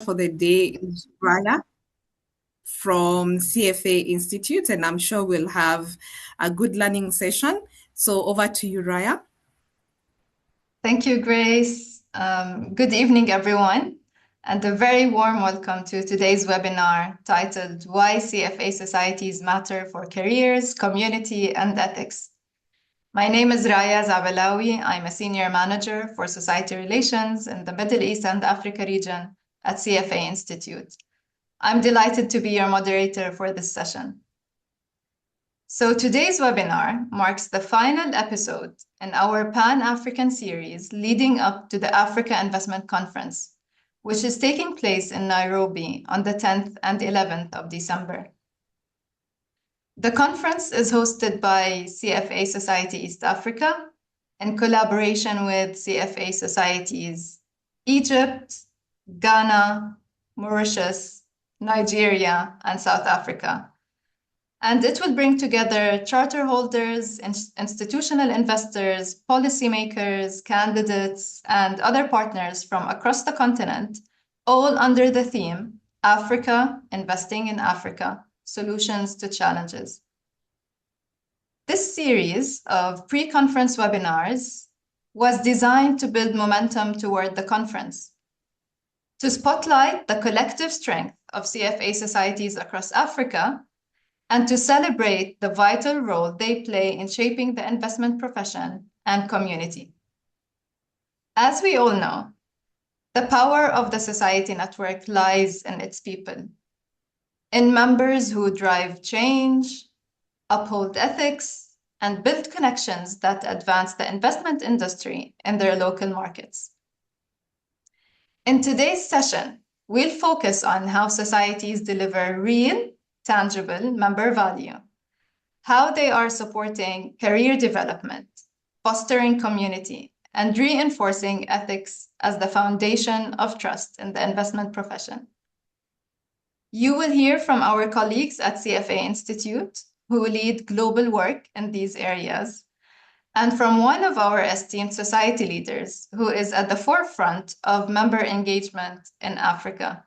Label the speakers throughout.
Speaker 1: for the day is Raya from CFA Institute, and I'm sure we'll have a good learning session. So over to you, Raya.
Speaker 2: Thank you, Grace. Good evening, everyone, and a very warm welcome to today's webinar titled Why CFA Societies Matter for Careers, Community, and Ethics. My name is Raya Zabalawi. I'm a Senior Manager for Society Relations in the Middle East and Africa region at CFA Institute. I'm delighted to be your moderator for this session. So today's webinar marks the final episode in our Pan-African series leading up to the Africa Investment Conference, which is taking place in Nairobi on the 10th and 11th of December. The conference is hosted by CFA Society East Africa in collaboration with CFA Societies Egypt, Ghana, Mauritius, Nigeria, and South Africa. And it will bring together charter holders, institutional investors, policymakers, candidates, and other partners from across the continent, all under the theme, Africa, Investing in Africa, Solutions to Challenges. This series of pre-conference webinars was designed to build momentum toward the conference, to spotlight the collective strength of CFA societies across Africa, and to celebrate the vital role they play in shaping the investment profession and community. As we all know, the power of the society network lies in its people, in members who drive change, uphold ethics, and build connections that advance the investment industry in their local markets. In today's session, we'll focus on how societies deliver real, tangible member value, how they are supporting career development, fostering community, and reinforcing ethics as the foundation of trust in the investment profession. You will hear from our colleagues at CFA Institute, who lead global work in these areas, and from one of our esteemed society leaders, who is at the forefront of member engagement in Africa.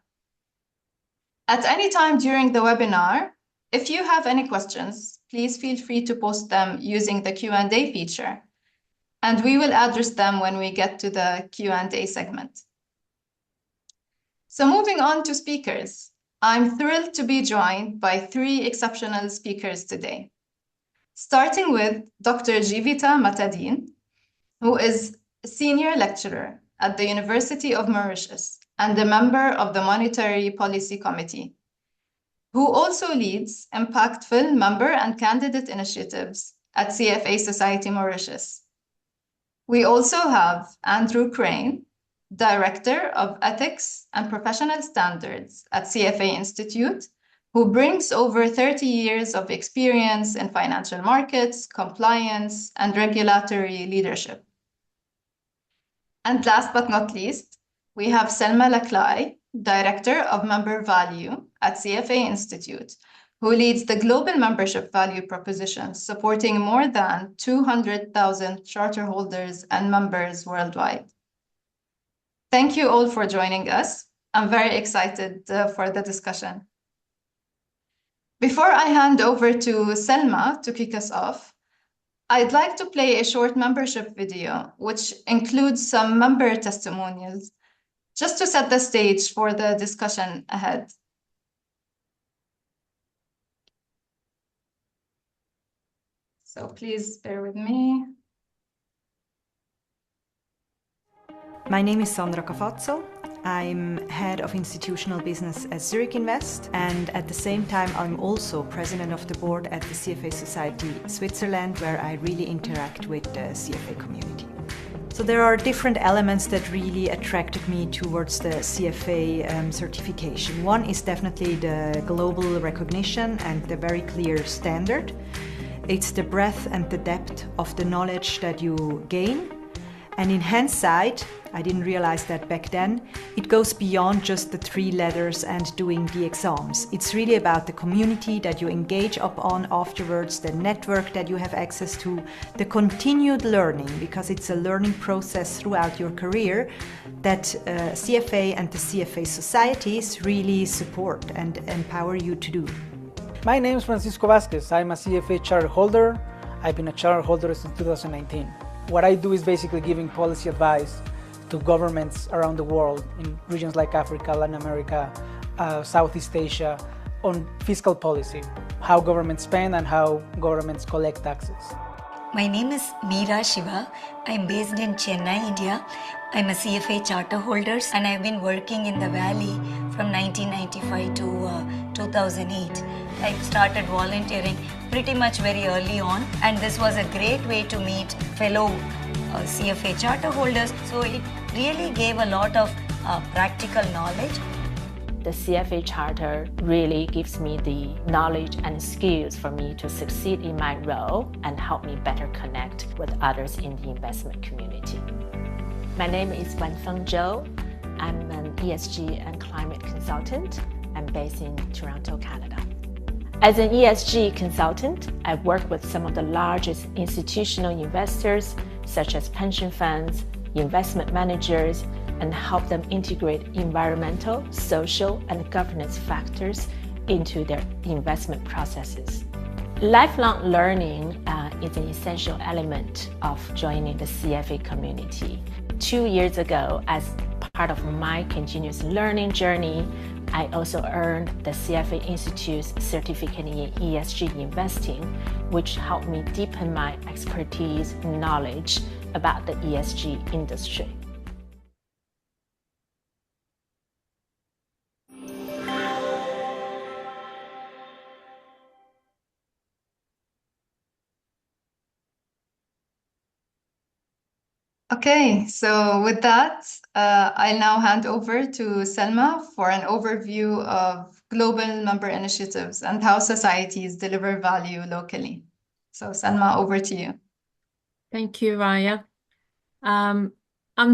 Speaker 2: At any time during the webinar, if you have any questions, please feel free to post them using the Q&A feature, and we will address them when we get to the Q&A segment. So moving on to speakers, I'm thrilled to be joined by three exceptional speakers today, starting with Dr. Jeevita Matadeen, who is a senior lecturer at the University of Mauritius and a member of the Monetary Policy Committee, who also leads impactful member and candidate initiatives at CFA Society Mauritius. We also have Andrew Crain, Director of Ethics and Professional Standards at CFA Institute, who brings over 30 years of experience in financial markets, compliance, and regulatory leadership. And last but not least, we have Selma Laklai, Director of Member Value at CFA Institute, who leads the global membership value proposition, supporting more than 200,000 charter holders and members worldwide. Thank you all for joining us. I'm very excited for the discussion. Before I hand over to Selma to kick us off, I'd like to play a short membership video, which includes some member testimonials, just to set the stage for the discussion ahead. So please bear with me.
Speaker 3: My name is Sandra Cafazzo. I'm head of institutional business at Zurich Invest, and at the same time I'm also president of the board at the CFA Society Switzerland, where I really interact with the CFA community. So there are different elements that really attracted me towards the CFA certification. One is definitely the global recognition and the very clear standard. It's the breadth and the depth of the knowledge that you gain. And in hindsight, I didn't realize that back then, it goes beyond just the 3 letters and doing the exams. It's really about the community that you engage upon afterwards, the network that you have access to, the continued learning, because it's a learning process throughout your career that CFA and the CFA Societies really support and empower you to do.
Speaker 4: My name is Francisco Vasquez. I'm a CFA charter holder. I've been a charter holder since 2019. What I do is basically giving policy advice to governments around the world in regions like Africa, Latin America, Southeast Asia, on fiscal policy, how governments spend and how governments collect taxes.
Speaker 5: My name is Meera Shiva. I'm based in Chennai, India. I'm a CFA charter holder and I've been working in the Valley from 1995 to 2008. I started volunteering pretty much very early on, and this was a great way to meet fellow CFA charter holders. So it really gave a lot of practical knowledge.
Speaker 6: The CFA charter really gives me the knowledge and skills for me to succeed in my role and help me better connect with others in the investment community. My name is Wenfeng Zhou. I'm an ESG and climate consultant. I'm based in Toronto, Canada. As an ESG consultant, I've worked with some of the largest institutional investors, such as pension funds, investment managers, and help them integrate environmental, social, and governance factors into their investment processes. Lifelong learning is an essential element of joining the CFA community. 2 years ago, as part of my continuous learning journey, I also earned the CFA Institute's certificate in ESG investing, which helped me deepen my expertise and knowledge about the ESG industry.
Speaker 2: Okay, so with that, I'll now hand over to Selma for an overview of global member initiatives and how societies deliver value locally. So Selma, over to you.
Speaker 7: Thank you, Raya. I'm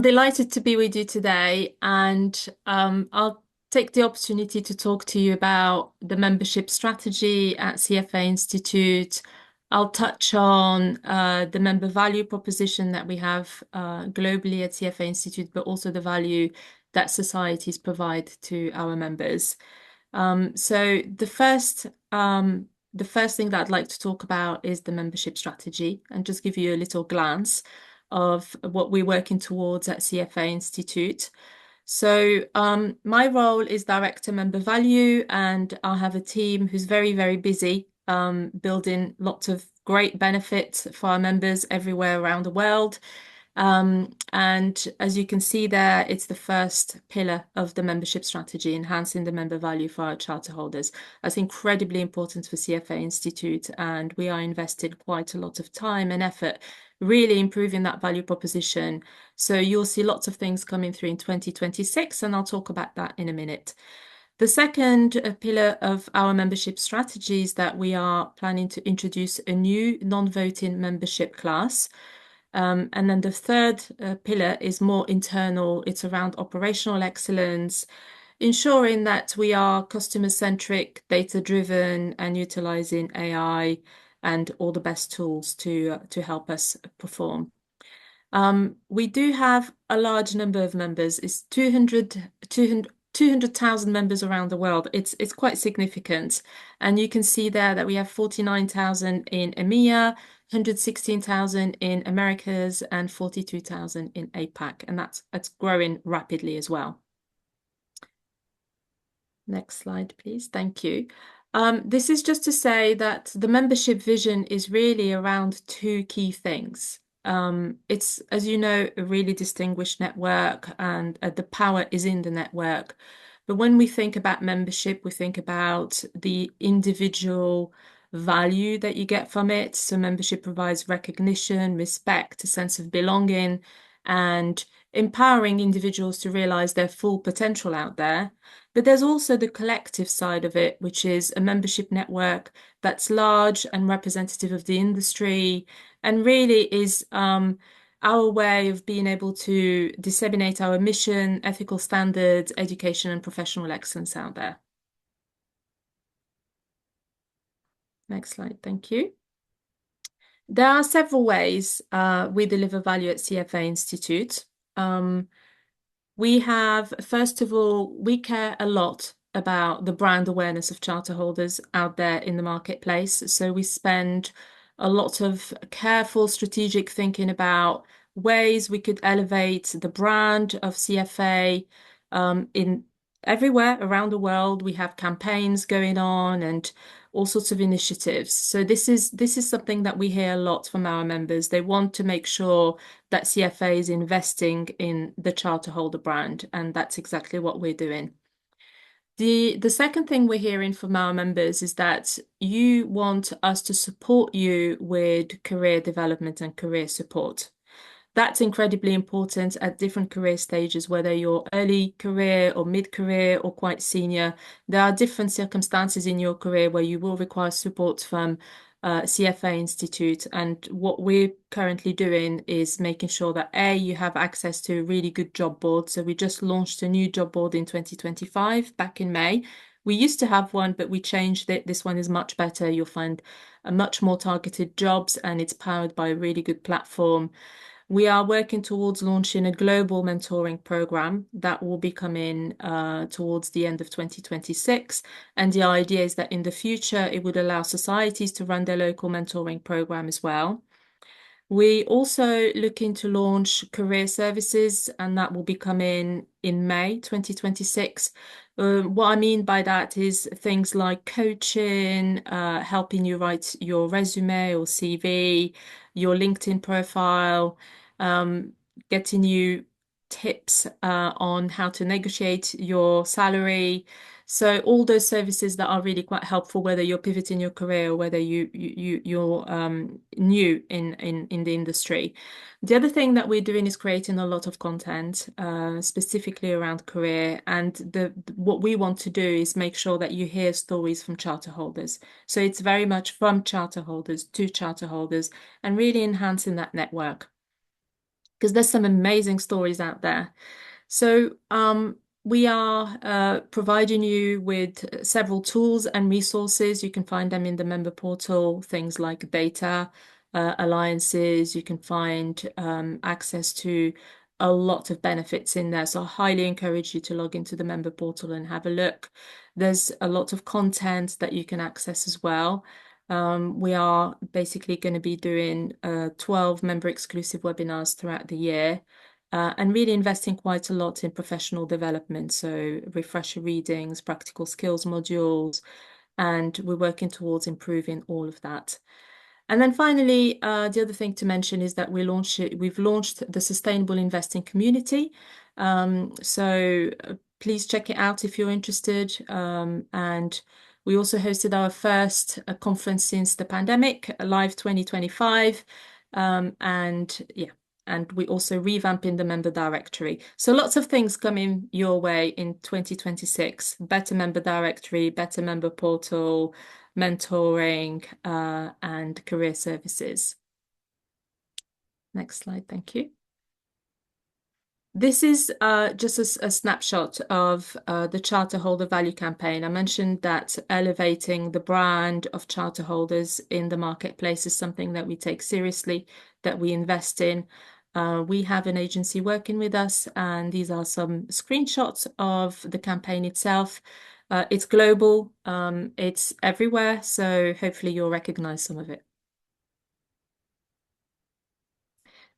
Speaker 7: delighted to be with you today, and I'll take the opportunity to talk to you about the membership strategy at CFA Institute. I'll touch on the member value proposition that we have globally at CFA Institute, but also the value that societies provide to our members. So the first thing that I'd like to talk about is the membership strategy, and just give you a little glance of what we're working towards at CFA Institute. So my role is Director Member Value, and I have a team who's very, very busy building lots of great benefits for our members everywhere around the world. And as you can see there, it's the first pillar of the membership strategy, enhancing the member value for our charter holders. That's incredibly important for CFA Institute, and we are invested quite a lot of time and effort really improving that value proposition. So you'll see lots of things coming through in 2026, and I'll talk about that in a minute. The second pillar of our membership strategy is that we are planning to introduce a new non-voting membership class. And then the third pillar is more internal. It's around operational excellence, ensuring that we are customer-centric, data-driven, and utilizing AI and all the best tools to help us perform. We do have a large number of members. It's 200,000 members around the world. It's quite significant. And you can see there that we have 49,000 in EMEA, 116,000 in Americas, and 42,000 in APAC. And that's growing rapidly as well. Next slide, please. Thank you. This is just to say that the membership vision is really around two key things. It's, as you know, a really distinguished network, and the power is in the network. But when we think about membership, we think about the individual value that you get from it. So membership provides recognition, respect, a sense of belonging, and empowering individuals to realize their full potential out there. But there's also the collective side of it, which is a membership network that's large and representative of the industry, and really is our way of being able to disseminate our mission, ethical standards, education, and professional excellence out there. Next slide, thank you. There are several ways we deliver value at CFA Institute. We have, first of all, we care a lot about the brand awareness of charter holders out there in the marketplace. So we spend a lot of careful strategic thinking about ways we could elevate the brand of CFA in everywhere around the world. We have campaigns going on and all sorts of initiatives. So this is something that we hear a lot from our members. They want to make sure that CFA is investing in the charter holder brand, and that's exactly what we're doing. The second thing we're hearing from our members is that you want us to support you with career development and career support. That's incredibly important at different career stages, whether you're early career or mid-career or quite senior. There are different circumstances in your career where you will require support from CFA Institute. And what we're currently doing is making sure that you have access to a really good job board. So we just launched a new job board in 2025, back in May. We used to have one, but we changed it. This one is much better. You'll find a much more targeted jobs, and it's powered by a really good platform. We are working towards launching a global mentoring program that will be coming towards the end of 2026. And the idea is that in the future, it would allow societies to run their local mentoring program as well. We also looking to launch career services, and that will be coming in May 2026. What I mean by that is things like coaching, helping you write your resume or CV, your LinkedIn profile, getting you tips on how to negotiate your salary. So all those services that are really quite helpful, whether you're pivoting your career or whether you're new in the industry. The other thing that we're doing is creating a lot of content, specifically around career. And what we want to do is make sure that you hear stories from charter holders. So it's very much from charter holders to charter holders, and really enhancing that network, because there's some amazing stories out there. So we are providing you with several tools and resources. You can find them in the member portal, things like data, alliances. You can find access to a lot of benefits in there. So I highly encourage you to log into the member portal and have a look. There's a lot of content that you can access as well. We are basically going to be doing 12 member exclusive webinars throughout the year. And really investing quite a lot in professional development. So refresher readings, practical skills modules, and we're working towards improving all of that. And then finally, the other thing to mention is that we've launched the Sustainable Investing Community. So please check it out if you're interested. And we also hosted our first conference since the pandemic, Live 2025. And we also revamping the member directory. So lots of things coming your way in 2026. Better member directory, better member portal, mentoring, and career services. Next slide, thank you. This is just a snapshot of the Charter Holder Value Campaign. I mentioned that elevating the brand of charter holders in the marketplace is something that we take seriously, that we invest in. We have an agency working with us, and these are some screenshots of the campaign itself. It's global, it's everywhere, so hopefully you'll recognize some of it.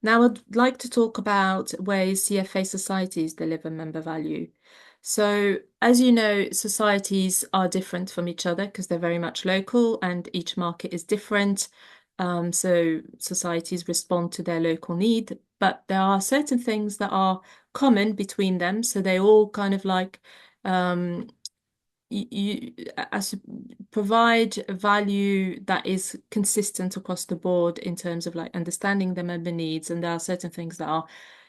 Speaker 7: Now I'd like to talk about ways CFA societies deliver member value. So as you know, societies are different from each other because they're very much local and each market is different. So societies respond to their local need, but there are certain things that are common between them. So they all kind of like provide value that is consistent across the board in terms of like understanding the member needs. And there are certain things that are,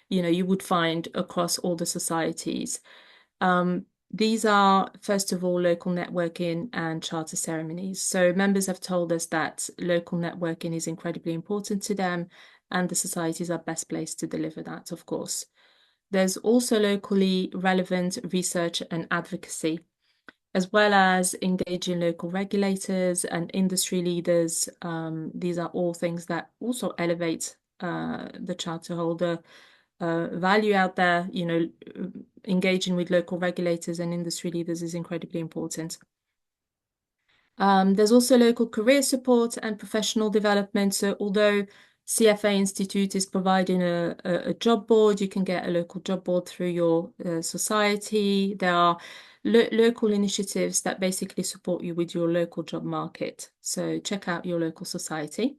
Speaker 7: you would find across all the societies. These are, first of all, local networking and charter ceremonies. So members have told us that local networking is incredibly important to them, and the societies are best placed to deliver that, of course. There's also locally relevant research and advocacy, as well as engaging local regulators and industry leaders. These are all things that also elevate the charter holder value out there, engaging with local regulators and industry leaders is incredibly important. There's also local career support and professional development. So although CFA Institute is providing a job board, you can get a local job board through your society. There are local initiatives that basically support you with your local job market. So check out your local society.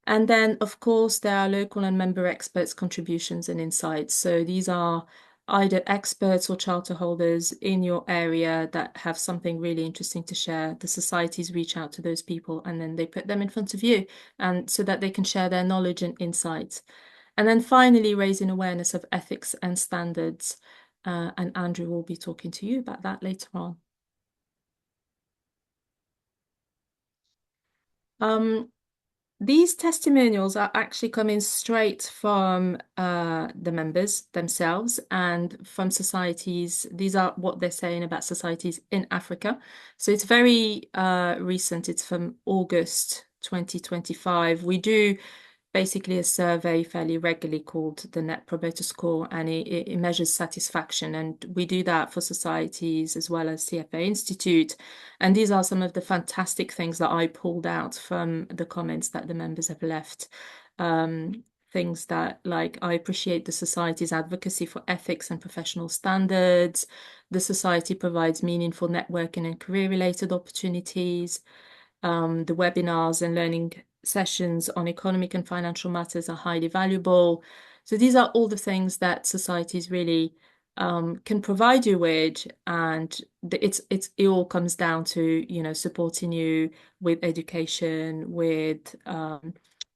Speaker 7: And then, of course, there are local and member experts' contributions and insights. So these are either experts or charter holders in your area that have something really interesting to share. The societies reach out to those people and then they put them in front of you, and so that they can share their knowledge and insights. And then finally, raising awareness of ethics and standards. And Andrew will be talking to you about that later on. These testimonials are actually coming straight from the members themselves and from societies. These are what they're saying about societies in Africa. So it's very recent. It's from August 2025. We do basically a survey fairly regularly called the Net Promoter Score, and it measures satisfaction. And we do that for societies as well as CFA Institute. And these are some of the fantastic things that I pulled out from the comments that the members have left. Things that, like, I appreciate the society's advocacy for ethics and professional standards. The society provides meaningful networking and career-related opportunities. The webinars and learning sessions on economic and financial matters are highly valuable. So these are all the things that societies really can provide you with, and it all comes down to supporting you with education, with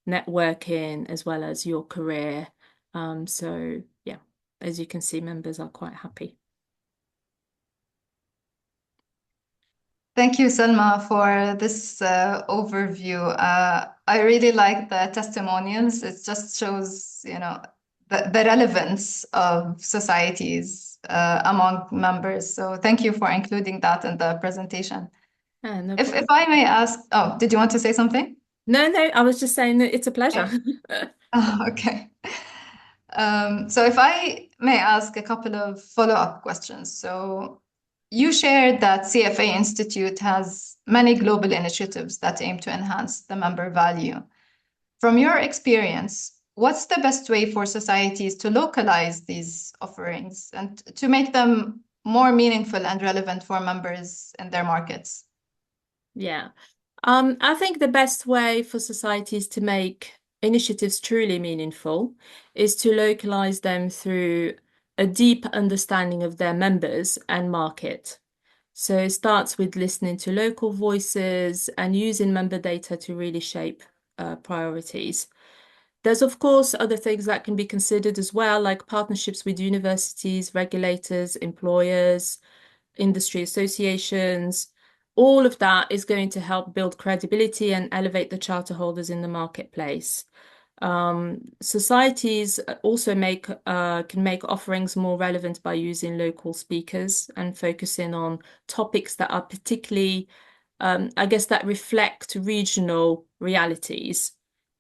Speaker 7: networking, as well as your career. So yeah, as you can see, members are quite happy.
Speaker 2: Thank you, Salma, for this overview. I really like the testimonials. It just shows, the relevance of societies among members. So thank you for including that in the presentation.
Speaker 7: No
Speaker 2: If
Speaker 7: problem.
Speaker 2: I may ask, did you want to say something?
Speaker 7: No, I was just saying that it's a pleasure.
Speaker 2: Okay. So if I may ask a couple of follow-up questions. So you shared that CFA Institute has many global initiatives that aim to enhance the member value. From your experience, what's the best way for societies to localize these offerings and to make them more meaningful and relevant for members in their markets?
Speaker 7: Yeah. I think the best way for societies to make initiatives truly meaningful is to localize them through a deep understanding of their members and market. So it starts with listening to local voices and using member data to really shape priorities. There's, of course, other things that can be considered as well, like partnerships with universities, regulators, employers, industry associations. All of that is going to help build credibility and elevate the charter holders in the marketplace. Societies also can make offerings more relevant by using local speakers and focusing on topics that are particularly, that reflect regional realities.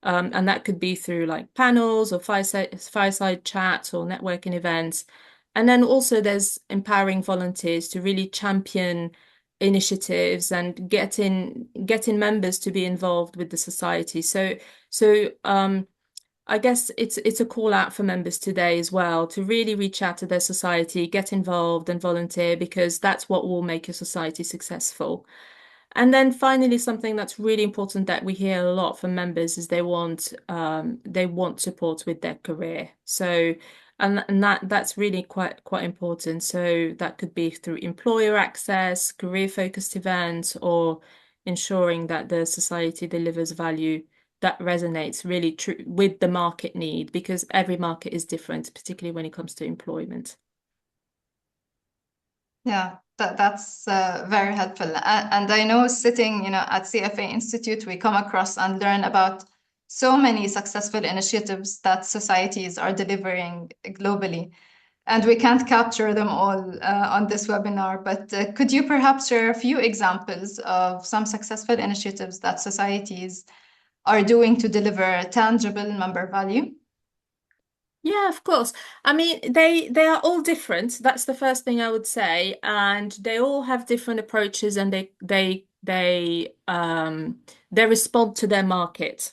Speaker 7: And that could be through like panels or fireside chats or networking events. And then also there's empowering volunteers to really champion initiatives and getting members to be involved with the society. So I guess it's a call out for members today as well to really reach out to their society, get involved and volunteer, because that's what will make your society successful. And then finally, something that's really important that we hear a lot from members is they want support with their career. So and that's really quite important. So that could be through employer access, career-focused events, or ensuring that the society delivers value that resonates really true with the market need, because every market is different, particularly when it comes to employment.
Speaker 2: Yeah, that's very helpful. And I know sitting, at CFA Institute, we come across and learn about so many successful initiatives that societies are delivering globally. And we can't capture them all on this webinar, but could you perhaps share a few examples of some successful initiatives that societies are doing to deliver tangible member value?
Speaker 7: Yeah, of course. I mean, they are all different. That's the first thing I would say, and they all have different approaches, and they respond to their market.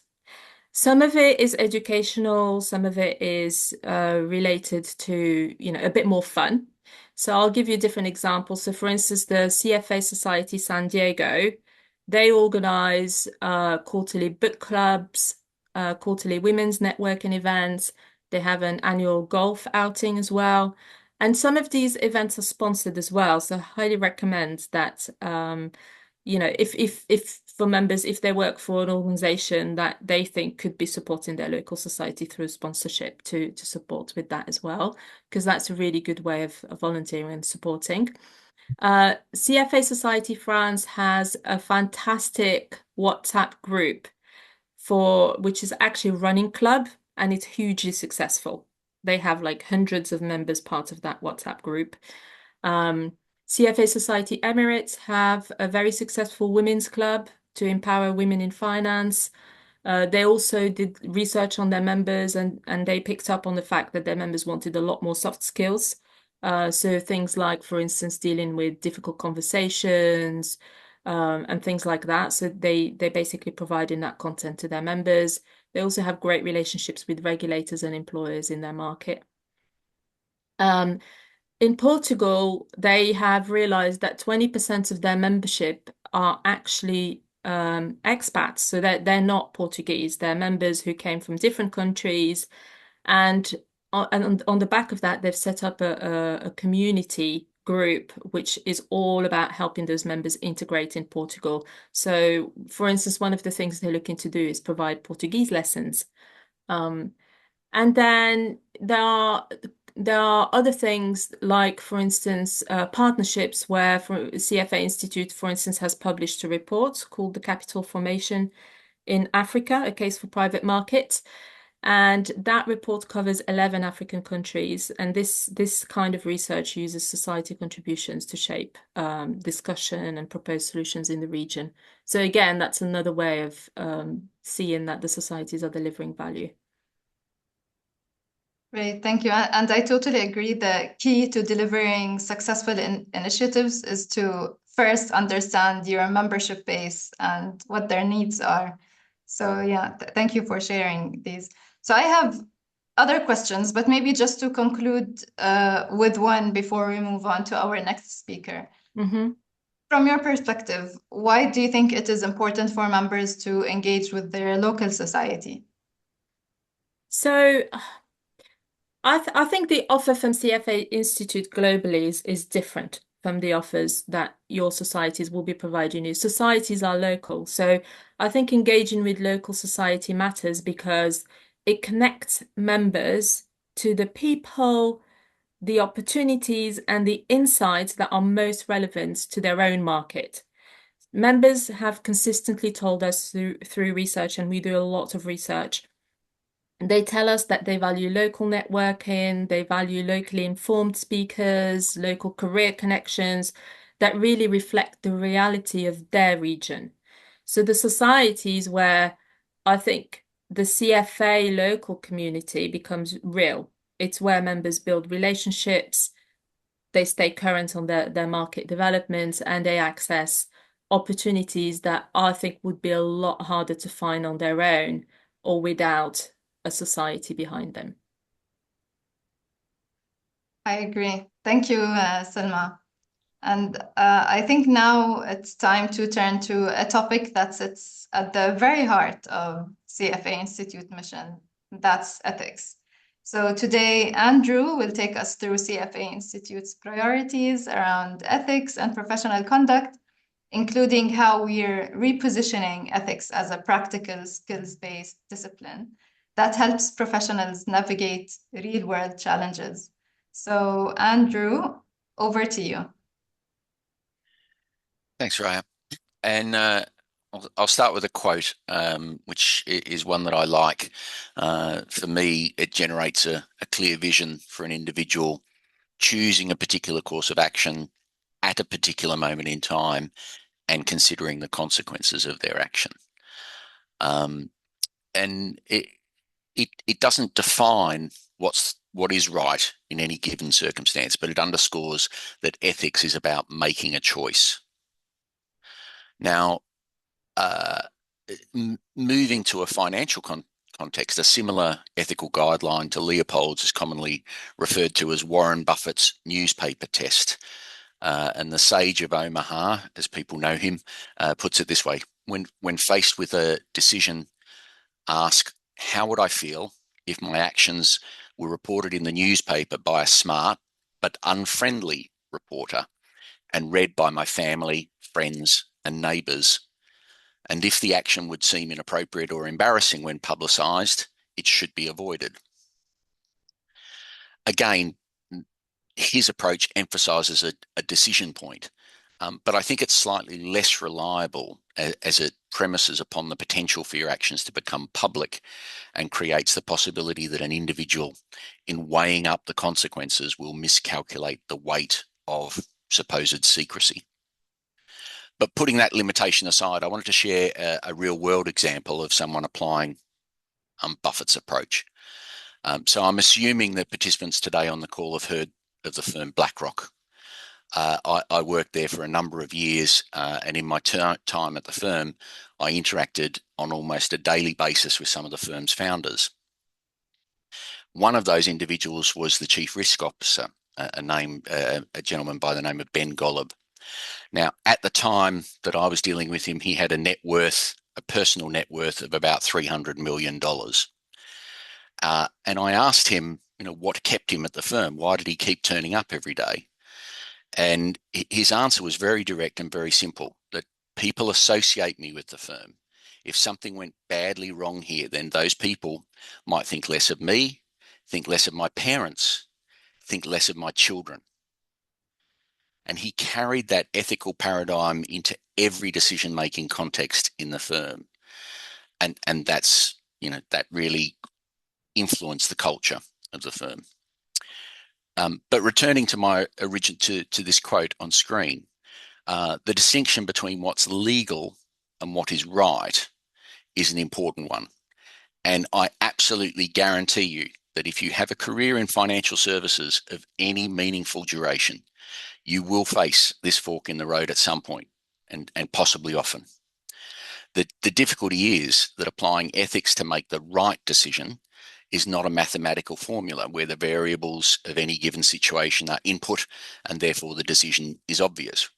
Speaker 7: Some of it is educational, some of it is related to, a bit more fun. So I'll give you different examples. So for instance, the CFA Society San Diego, they organize quarterly book clubs, quarterly women's networking events. They have an annual golf outing as well. And some of these events are sponsored as well. So I highly recommend that if for members, if they work for an organization that they think could be supporting their local society through sponsorship to support with that as well, because that's a really good way of volunteering and supporting. CFA Society France has a fantastic WhatsApp group which is actually a running club, and it's hugely successful. They have like hundreds of members part of that WhatsApp group. CFA Society Emirates have a very successful women's club to empower women in finance. They also did research on their members, and they picked up on the fact that their members wanted a lot more soft skills. So things like, for instance, dealing with difficult conversations, and things like that. So they basically providing that content to their members. They also have great relationships with regulators and employers in their market. In Portugal, they have realized that 20% of their membership are actually expats, so that they're not Portuguese. They're members who came from different countries, and on the back of that, they've set up a community group which is all about helping those members integrate in Portugal. So, for instance, one of the things they're looking to do is provide Portuguese lessons. And then there are other things like, for instance, partnerships where CFA Institute, for instance, has published a report called The Capital Formation in Africa, a case for private market. And that report covers 11 African countries. And this kind of research uses society contributions to shape discussion and propose solutions in the region. So again, that's another way of seeing that the societies are delivering value.
Speaker 2: Great, thank you. And I totally agree. The key to delivering successful initiatives is to first understand your membership base and what their needs are. So yeah, thank you for sharing these. So I have other questions, but maybe just to conclude with one before we move on to our next speaker.
Speaker 7: Mm-hmm.
Speaker 2: From your perspective, why do you think it is important for members to engage with their local society?
Speaker 7: So I think the offer from CFA Institute globally is different from the offers that your societies will be providing you. Societies are local. So I think engaging with local society matters because it connects members to the people, the opportunities, and the insights that are most relevant to their own market. Members have consistently told us through research, and we do a lot of research. They tell us that they value local networking, they value locally informed speakers, local career connections that really reflect the reality of their region. So the societies where I think the CFA local community becomes real. It's where members build relationships, they stay current on their market developments, and they access opportunities that I think would be a lot harder to find on their own or without a society behind them.
Speaker 2: I agree. Thank you, Salma. And I think now it's time to turn to a topic that sits at the very heart of CFA Institute mission, that's ethics. So today, Andrew will take us through CFA Institute's priorities around ethics and professional conduct, including how we're repositioning ethics as a practical, skills-based discipline that helps professionals navigate real-world challenges. So, Andrew, over to you.
Speaker 8: Thanks, Raya. And I'll start with a quote, which is one that I like. For me, it generates a clear vision for an individual choosing a particular course of action at a particular moment in time and considering the consequences of their action. And it doesn't define what is right in any given circumstance, but it underscores that ethics is about making a choice. Now, moving to a financial context, a similar ethical guideline to Leopold's is commonly referred to as Warren Buffett's newspaper test. And the sage of Omaha, as people know him, puts it this way: when faced with a decision, ask, how would I feel if my actions were reported in the newspaper by a smart but unfriendly reporter and read by my family, friends, and neighbours? And if the action would seem inappropriate or embarrassing when publicised, it should be avoided. Again, his approach emphasises a decision point, but I think it's slightly less reliable as it premises upon the potential for your actions to become public and creates the possibility that an individual, in weighing up the consequences, will miscalculate the weight of supposed secrecy. But putting that limitation aside, I wanted to share a real-world example of someone applying Buffett's approach. So I'm assuming that participants today on the call have heard of the firm BlackRock. I worked there for a number of years, and in my time at the firm, I interacted on almost a daily basis with some of the firm's founders. One of those individuals was the chief risk officer, a gentleman by the name of Ben Golub. Now, at the time that I was dealing with him, he had a personal net worth of about $300 million. And I asked him, what kept him at the firm? Why did he keep turning up every day? And his answer was very direct and very simple, that people associate me with the firm. If something went badly wrong here, then those people might think less of me, think less of my parents, think less of my children. And he carried that ethical paradigm into every decision-making context in the firm. And that's, that really influenced the culture of the firm. But returning to my to this quote on screen, the distinction between what's legal and what is right is an important one. And I absolutely guarantee you that if you have a career in financial services of any meaningful duration, you will face this fork in the road at some point, and possibly often. The difficulty is that applying ethics to make the right decision is not a mathematical formula where the variables of any given situation are input and therefore the decision is obvious.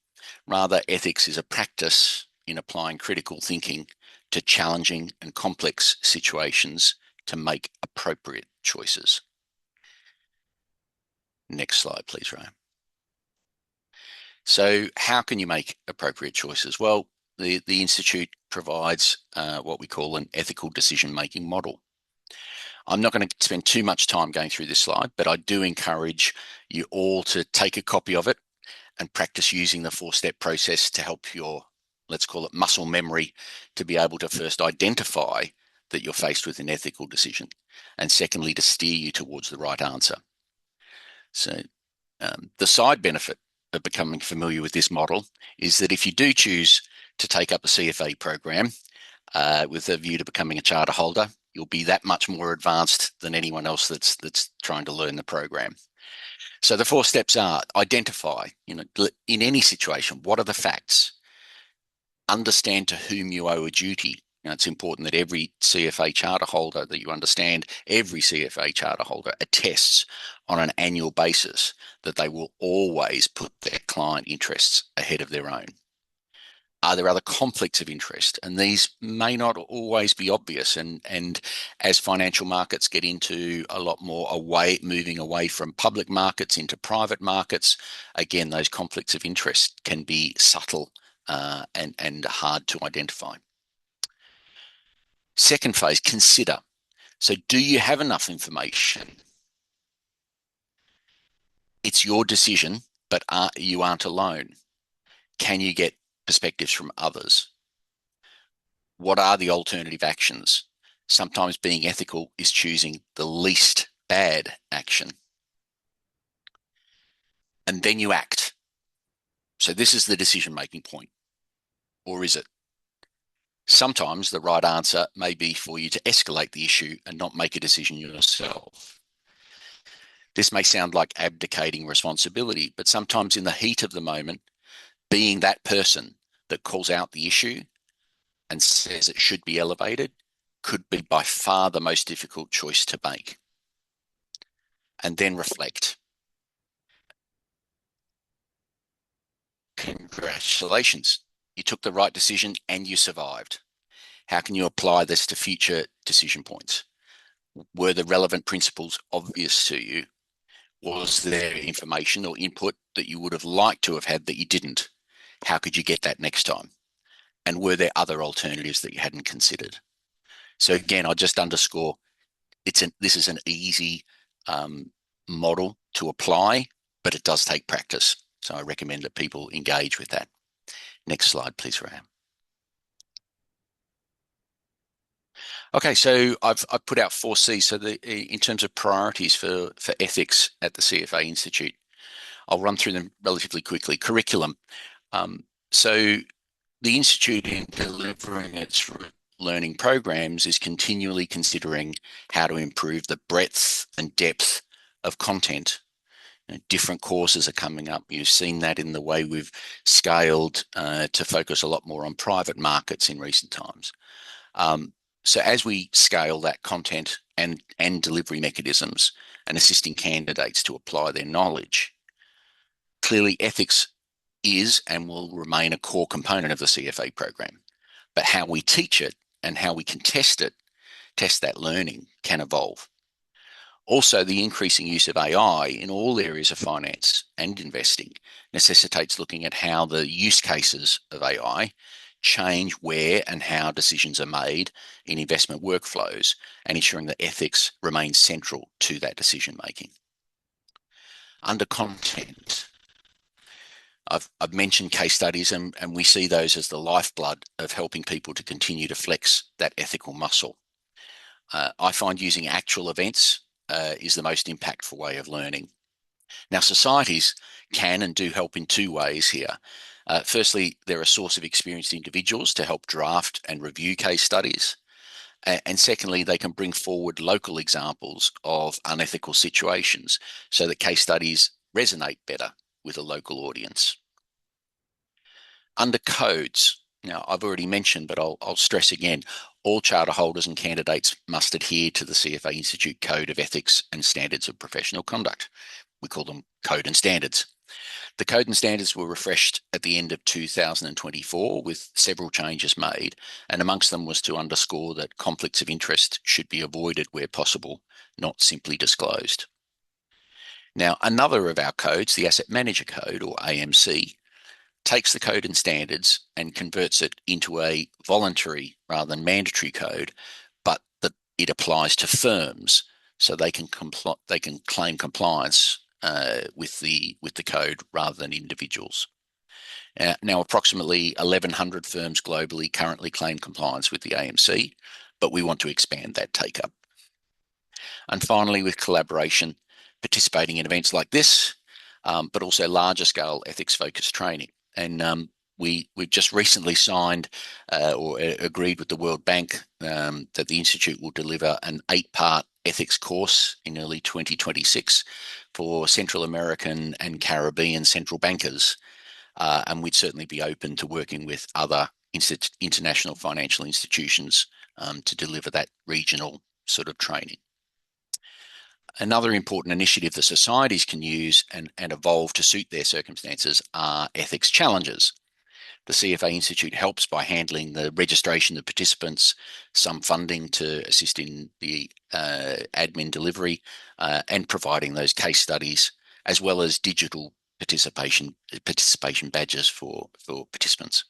Speaker 8: Rather, ethics is a practice in applying critical thinking to challenging and complex situations to make appropriate choices. Next slide, please, Ryan. So how can you make appropriate choices? Well, the Institute provides what we call an ethical decision-making model. I'm not going to spend too much time going through this slide, but I do encourage you all to take a copy of it and practice using the four-step process to help your, let's call it, muscle memory, to be able to first identify that you're faced with an ethical decision, and secondly, to steer you towards the right answer. So the side benefit of becoming familiar with this model is that if you do choose to take up a CFA program with a view to becoming a charter holder, you'll be that much more advanced than anyone else that's trying to learn the program. So the four steps are: identify, in any situation, what are the facts? Understand to whom you owe a duty. It's important that every CFA charter holder, that you understand every CFA charter holder attests on an annual basis that they will always put their client interests ahead of their own. Are there other conflicts of interest? And these may not always be obvious. And as financial markets get into a lot more moving away from public markets into private markets, again, those conflicts of interest can be subtle and hard to identify. Second phase, consider. So do you have enough information? It's your decision, but you aren't alone. Can you get perspectives from others? What are the alternative actions? Sometimes being ethical is choosing the least bad action. And then you act. So this is the decision-making point. Or is it? Sometimes the right answer may be for you to escalate the issue and not make a decision yourself. This may sound like abdicating responsibility, but sometimes in the heat of the moment, being that person that calls out the issue and says it should be elevated could be by far the most difficult choice to make. And then reflect. Congratulations, you took the right decision and you survived. How can you apply this to future decision points? Were the relevant principles obvious to you? Was there information or input that you would have liked to have had that you didn't? How could you get that next time? And were there other alternatives that you hadn't considered? So again, I just underscore, this is an easy model to apply, but it does take practice. So I recommend that people engage with that. Next slide, please, Raya. Okay, so I've put out 4 C's. So in terms of priorities for ethics at the CFA Institute, I'll run through them relatively quickly. Curriculum. So the Institute, in delivering its learning programs, is continually considering how to improve the breadth and depth of content. Different courses are coming up. You've seen that in the way we've scaled to focus a lot more on private markets in recent times. So as we scale that content and delivery mechanisms and assisting candidates to apply their knowledge, clearly ethics is and will remain a core component of the CFA program. But how we teach it and how we can test that learning can evolve. Also, the increasing use of AI in all areas of finance and investing necessitates looking at how the use cases of AI change where and how decisions are made in investment workflows, and ensuring that ethics remains central to that decision making. Under content, I've mentioned case studies, and we see those as the lifeblood of helping people to continue to flex that ethical muscle. I find using actual events is the most impactful way of learning. Now, societies can and do help in 2 ways here. Firstly, they're a source of experienced individuals to help draft and review case studies. And secondly, they can bring forward local examples of unethical situations so that case studies resonate better with a local audience. Under codes, now I've already mentioned, but I'll stress again, all charter holders and candidates must adhere to the CFA Institute Code of Ethics and Standards of Professional Conduct. We call them Code and Standards. The Code and Standards were refreshed at the end of 2024 with several changes made, and amongst them was to underscore that conflicts of interest should be avoided where possible, not simply disclosed. Now, another of our codes, the Asset Manager Code, or AMC, takes the Code and Standards and converts it into a voluntary rather than mandatory code, but that it applies to firms so they can claim compliance with the code rather than individuals. Now, approximately 1,100 firms globally currently claim compliance with the AMC, but we want to expand that take-up. And finally, with collaboration, participating in events like this, but also larger scale ethics-focused training. And we've just recently signed or agreed with the World Bank that the Institute will deliver an 8-part ethics course in early 2026 for Central American and Caribbean central bankers. And we'd certainly be open to working with other international financial institutions to deliver that regional sort of training. Another important initiative the societies can use and evolve to suit their circumstances are ethics challenges. The CFA Institute helps by handling the registration of participants, some funding to assist in the admin delivery, and providing those case studies, as well as digital participation badges for participants.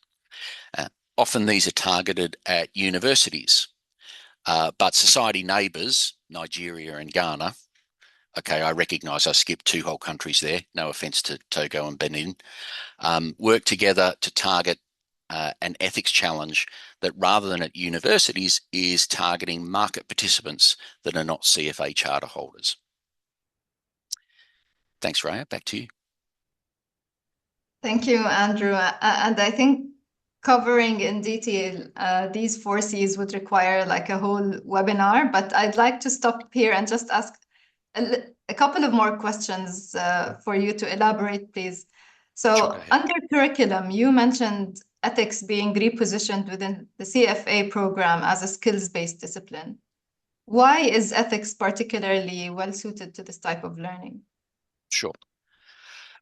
Speaker 8: Often these are targeted at universities, but society neighbours, Nigeria and Ghana, okay, I recognise I skipped 2 whole countries there, no offence to Togo and Benin, work together to target an ethics challenge that, rather than at universities, is targeting market participants that are not CFA charter holders. Thanks, Raya. Back to you.
Speaker 2: Thank you, Andrew. And I think covering in detail these 4 C's would require like a whole webinar, but I'd like to stop here and just ask a couple of more questions for you to elaborate, please. So
Speaker 8: Sure,
Speaker 2: under curriculum, you mentioned ethics being repositioned within the CFA program as a skills-based discipline. Why is ethics particularly well suited to this type of learning?
Speaker 8: sure.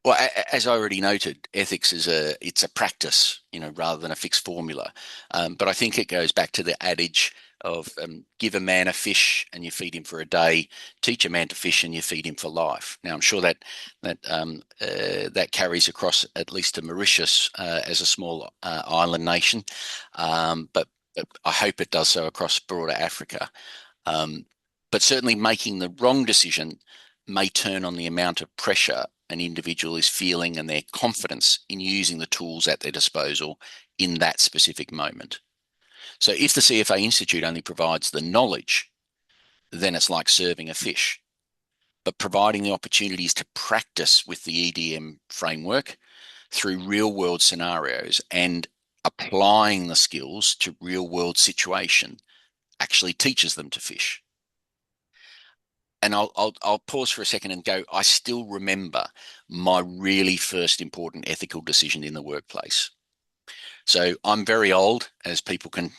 Speaker 8: Well, as I already noted, ethics it's a practice, rather than a fixed formula. But I think it goes back to the adage of give a man a fish and you feed him for a day, teach a man to fish and you feed him for life. Now, I'm sure that carries across at least to Mauritius as a small island nation, but I hope it does so across broader Africa. But certainly making the wrong decision may turn on the amount of pressure an individual is feeling and their confidence in using the tools at their disposal in that specific moment. So if the CFA Institute only provides the knowledge, then it's like serving a fish. But providing the opportunities to practice with the EDM framework through real-world scenarios and applying the skills to real-world situation actually teaches them to fish. And I'll pause for a second and go, I still remember my really first important ethical decision in the workplace. So I'm very old, as people can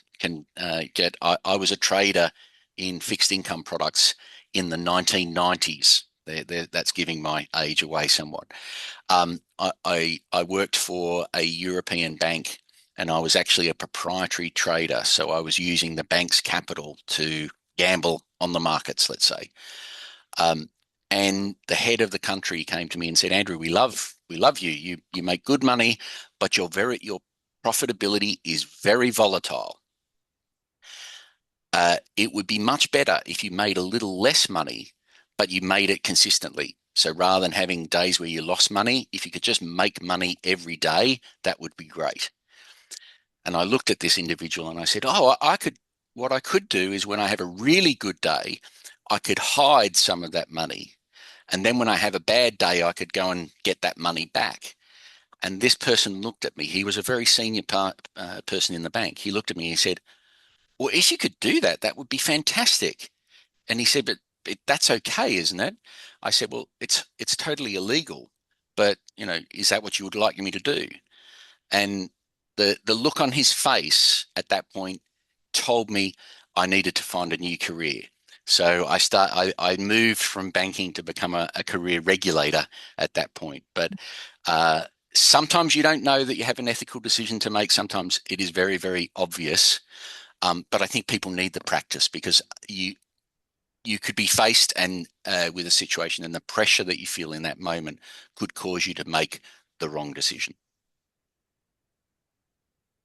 Speaker 8: get. I was a trader in fixed income products in the 1990s. That's giving my age away somewhat. I worked for a European bank, and I was actually a proprietary trader. So I was using the bank's capital to gamble on the markets, let's say. And the head of the country came to me and said, Andrew, we love you. You make good money, but your profitability is very volatile. It would be much better if you made a little less money, but you made it consistently. So rather than having days where you lost money, if you could just make money every day, that would be great. And I looked at this individual and I said, what I could do is when I have a really good day, I could hide some of that money. And then when I have a bad day, I could go and get that money back. And this person looked at me. He was a very senior person in the bank. He looked at me and he said, well, if you could do that, that would be fantastic. And he said, but that's okay, isn't it? I said, well, it's totally illegal. But, is that what you would like me to do? And the look on his face at that point told me I needed to find a new career. So I moved from banking to become a career regulator at that point. But sometimes you don't know that you have an ethical decision to make. Sometimes it is very, very obvious. But I think people need the practice because you could be faced with a situation, and the pressure that you feel in that moment could cause you to make the wrong decision.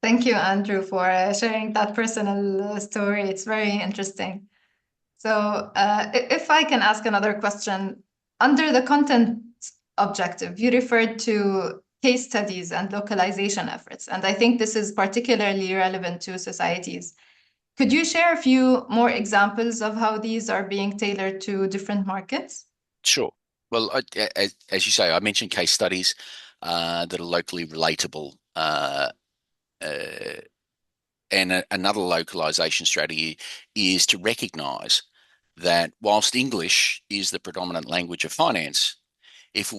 Speaker 2: Thank you, Andrew, for sharing that personal story. It's very interesting. So if I can ask another question, under the content objective, you referred to case studies and localization efforts, and I think this is particularly relevant to societies. Could you share a few more examples of how these are being tailored to different markets?
Speaker 8: Sure. Well, as you say, I mentioned case studies that are locally relatable. And another localization strategy is to recognize that whilst English is the predominant language of finance, if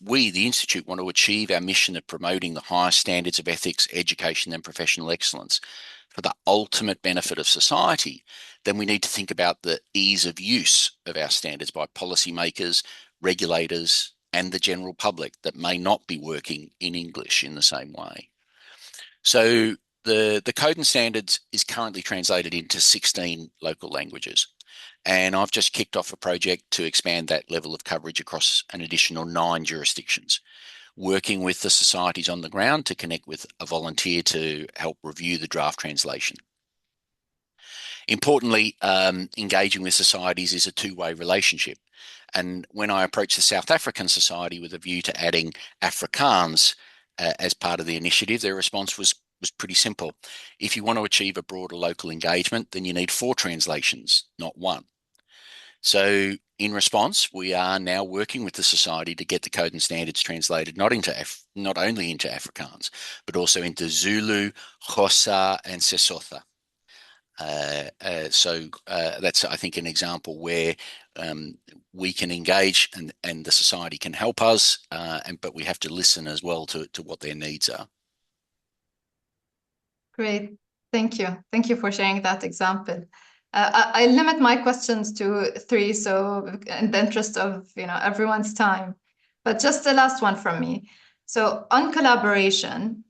Speaker 8: we, the Institute, want to achieve our mission of promoting the highest standards of ethics, education, and professional excellence for the ultimate benefit of society, then we need to think about the ease of use of our standards by policymakers, regulators, and the general public that may not be working in English in the same way. So the Code and Standards is currently translated into 16 local languages. And I've just kicked off a project to expand that level of coverage across an additional 9 jurisdictions, working with the societies on the ground to connect with a volunteer to help review the draft translation. Importantly, engaging with societies is a two-way relationship. And when I approached the South African Society with a view to adding Afrikaans as part of the initiative, their response was pretty simple. If you want to achieve a broader local engagement, then you need 4 translations, not 1. So in response, we are now working with the society to get the Code and Standards translated not only into Afrikaans, but also into Zulu, Xhosa, and Sesotho. So that's, I think, an example where we can engage and the society can help us, but we have to listen as well to what their needs are.
Speaker 2: Great. Thank you. Thank you for sharing that example. I limit my questions to 3, so in the interest of everyone's time. But just the last one from me. So on collaboration,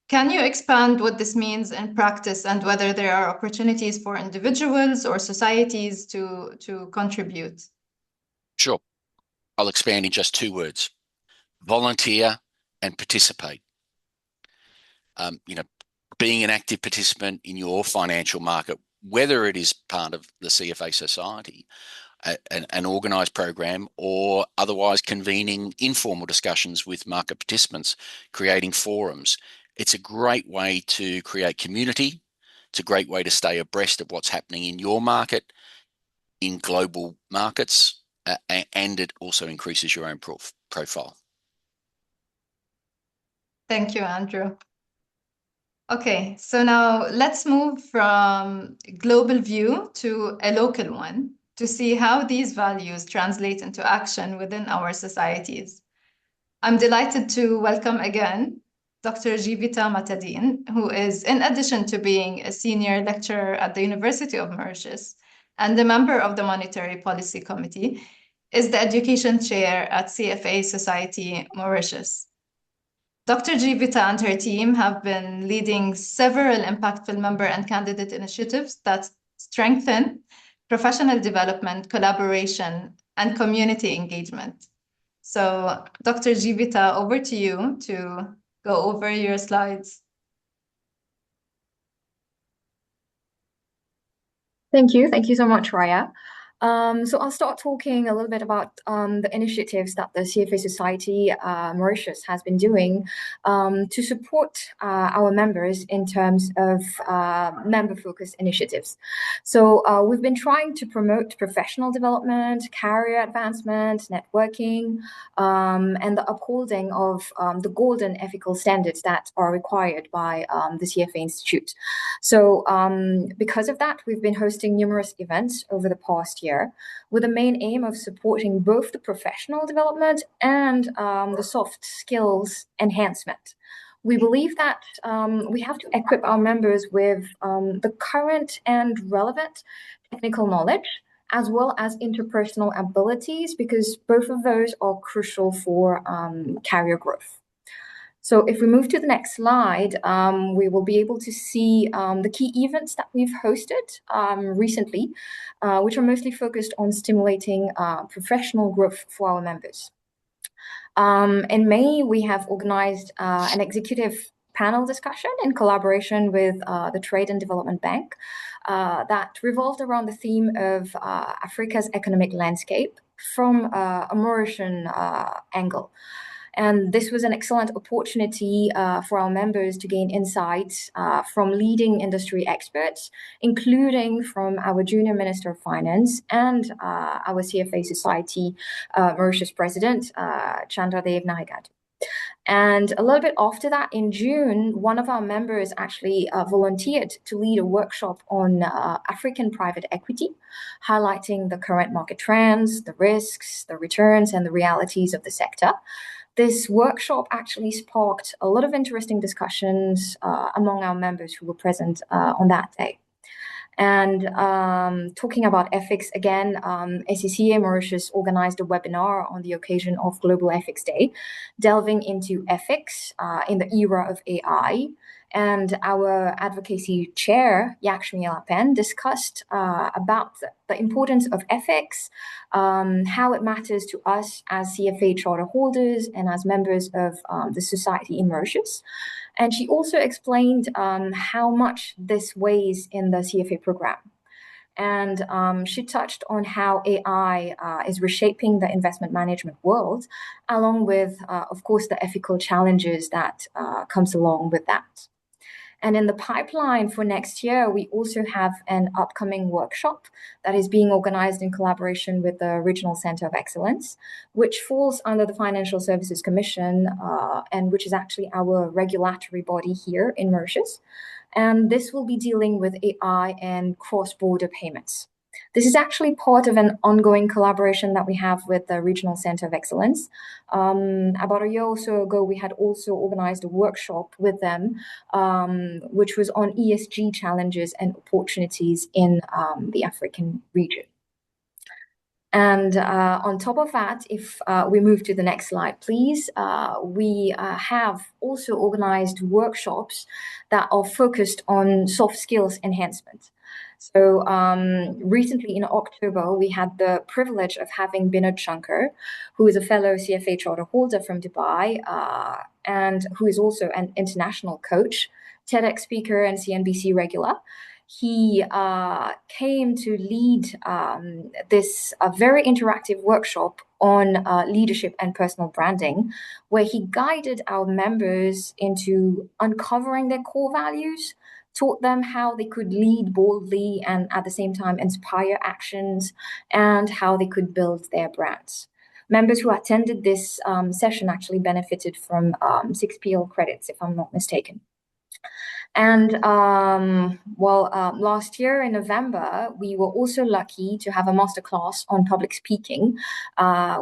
Speaker 2: can you expand what this means in practice and whether there are opportunities for individuals or societies to contribute?
Speaker 8: Sure. I'll expand in just 2 words: volunteer and participate. Being an active participant in your financial market, whether it is part of the CFA Society, an organised program, or otherwise convening informal discussions with market participants, creating forums. It's a great way to create community. It's a great way to stay abreast of what's happening in your market, in global markets, and it also increases your own profile.
Speaker 2: Thank you, Andrew. Okay, so now let's move from global view to a local one to see how these values translate into action within our societies. I'm delighted to welcome again Dr. Jeevita Matadeen, who is, in addition to being a senior lecturer at the University of Mauritius and a member of the Monetary Policy Committee, is the education chair at CFA Society Mauritius. Dr. Jeevita and her team have been leading several impactful member and candidate initiatives that strengthen professional development, collaboration, and community engagement. So, Dr. Jeevita, over to you to go over your slides.
Speaker 9: Thank you. Thank you so much, Raya. So I'll start talking a little bit about the initiatives that the CFA Society Mauritius has been doing to support our members in terms of member-focused initiatives. So we've been trying to promote professional development, career advancement, networking, and the upholding of the golden ethical standards that are required by the CFA Institute. So because of that, we've been hosting numerous events over the past year with the main aim of supporting both the professional development and the soft skills enhancement. We believe that we have to equip our members with the current and relevant technical knowledge, as well as interpersonal abilities, because both of those are crucial for career growth. So if we move to the next slide, we will be able to see the key events that we've hosted recently, which are mostly focused on stimulating professional growth for our members. In May, we have organized an executive panel discussion in collaboration with the Trade and Development Bank that revolved around the theme of Africa's economic landscape from a Mauritian angle. And this was an excellent opportunity for our members to gain insights from leading industry experts, including from our Junior Minister of Finance and our CFA Society Mauritius President, Chandradev Nahigadu. And a little bit after that, in June, one of our members actually volunteered to lead a workshop on African private equity, highlighting the current market trends, the risks, the returns, and the realities of the sector. This workshop actually sparked a lot of interesting discussions among our members who were present on that day. And talking about ethics again, ACCA Mauritius organized a webinar on the occasion of Global Ethics Day, delving into ethics in the era of AI. And our advocacy chair, Yakshmi Alapen, discussed about the importance of ethics, how it matters to us as CFA charter holders and as members of the society in Mauritius. And she also explained how much this weighs in the CFA program. And she touched on how AI is reshaping the investment management world, along with, of course, the ethical challenges that comes along with that. And in the pipeline for next year, we also have an upcoming workshop that is being organized in collaboration with the Regional Center of Excellence, which falls under the Financial Services Commission, and which is actually our regulatory body here in Mauritius. And this will be dealing with AI and cross-border payments. This is actually part of an ongoing collaboration that we have with the Regional Center of Excellence. About a year or so ago, we had also organized a workshop with them, which was on ESG challenges and opportunities in the African region. And on top of that, if we move to the next slide, please, we have also organized workshops that are focused on soft skills enhancement. So recently in October, we had the privilege of having Binod Shankar, who is a fellow CFA charter holder from Dubai, and who is also an international coach, TEDx speaker, and CNBC regular. He came to lead this very interactive workshop on leadership and personal branding, where he guided our members into uncovering their core values, taught them how they could lead boldly and at the same time inspire actions, and how they could build their brands. Members who attended this session actually benefited from 6 PL credits, if I'm not mistaken. And last year in November, we were also lucky to have a masterclass on public speaking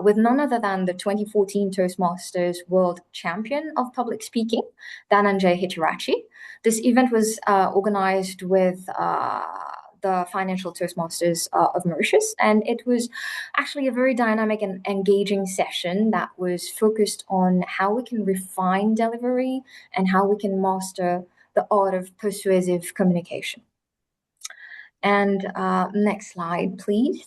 Speaker 9: with none other than the 2014 Toastmasters World Champion of Public Speaking, Dhananjay Hitirachi. This event was organized with the Financial Toastmasters of Mauritius, and it was actually a very dynamic and engaging session that was focused on how we can refine delivery and how we can master the art of persuasive communication. And next slide, please.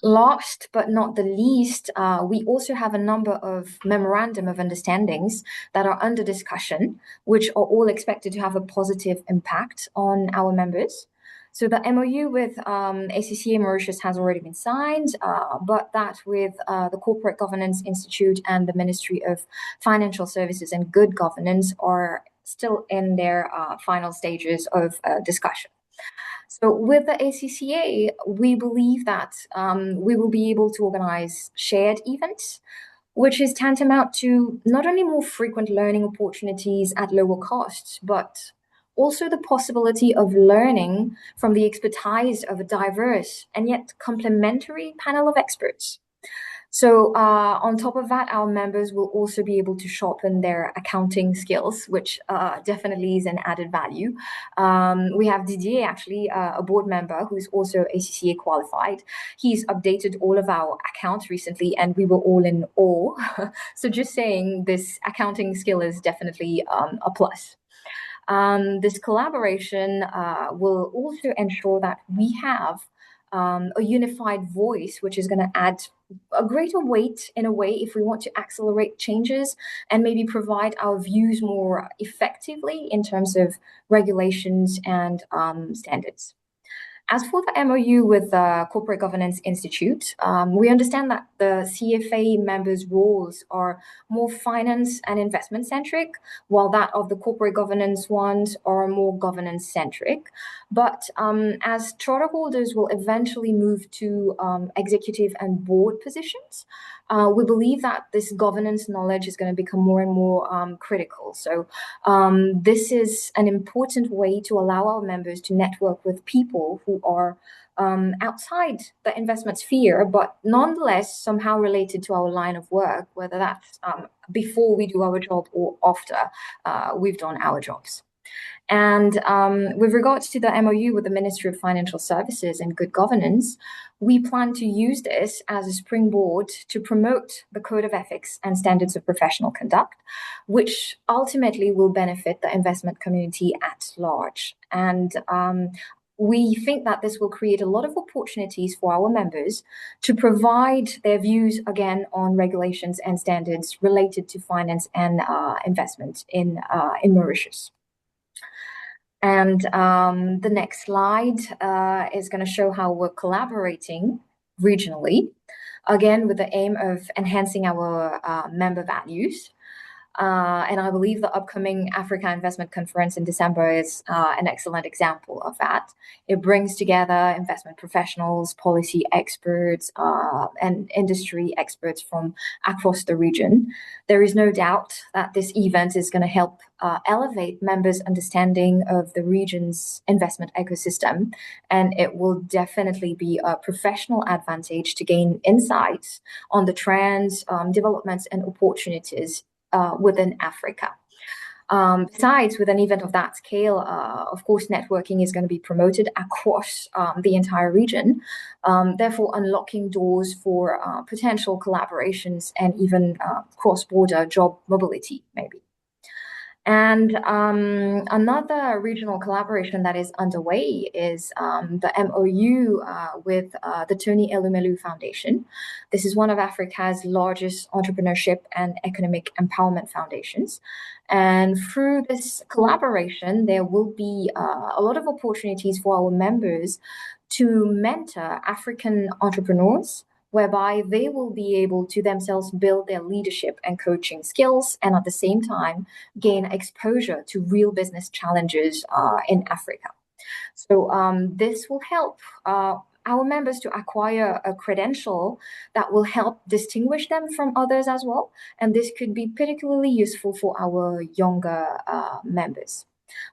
Speaker 9: Last but not the least, we also have a number of memorandum of understandings that are under discussion, which are all expected to have a positive impact on our members. So the MOU with ACCA Mauritius has already been signed, but that with the Corporate Governance Institute and the Ministry of Financial Services and Good Governance are still in their final stages of discussion. So with the ACCA, we believe that we will be able to organize shared events, which is tantamount to not only more frequent learning opportunities at lower costs, but also the possibility of learning from the expertise of a diverse and yet complementary panel of experts. So on top of that, our members will also be able to sharpen their accounting skills, which definitely is an added value. We have Didier, actually, a board member who's also ACCA qualified. He's updated all of our accounts recently, and we were all in awe. So just saying, this accounting skill is definitely a plus. This collaboration will also ensure that we have a unified voice, which is going to add a greater weight in a way if we want to accelerate changes and maybe provide our views more effectively in terms of regulations and standards. As for the MOU with the Corporate Governance Institute, we understand that the CFA members' roles are more finance and investment centric, while that of the corporate governance ones are more governance centric. But as charter holders will eventually move to executive and board positions, we believe that this governance knowledge is going to become more and more critical. So this is an important way to allow our members to network with people who are outside the investment sphere, but nonetheless somehow related to our line of work, whether that's before we do our job or after we've done our jobs. And with regards to the MOU with the Ministry of Financial Services and Good Governance, we plan to use this as a springboard to promote the Code of Ethics and Standards of Professional Conduct, which ultimately will benefit the investment community at large. And we think that this will create a lot of opportunities for our members to provide their views again on regulations and standards related to finance and investment in Mauritius. And the next slide is going to show how we're collaborating regionally, again with the aim of enhancing our member values. And I believe the upcoming Africa Investment Conference in December is an excellent example of that. It brings together investment professionals, policy experts, and industry experts from across the region. There is no doubt that this event is going to help elevate members' understanding of the region's investment ecosystem, and it will definitely be a professional advantage to gain insights on the trends, developments, and opportunities within Africa. Besides, with an event of that scale, of course, networking is going to be promoted across the entire region, therefore unlocking doors for potential collaborations and even cross-border job mobility, maybe. And another regional collaboration that is underway is the MOU with the Tony Elumelu Foundation. This is one of Africa's largest entrepreneurship and economic empowerment foundations. And through this collaboration, there will be a lot of opportunities for our members to mentor African entrepreneurs, whereby they will be able to themselves build their leadership and coaching skills, and at the same time gain exposure to real business challenges in Africa. So this will help our members to acquire a credential that will help distinguish them from others as well. And this could be particularly useful for our younger members.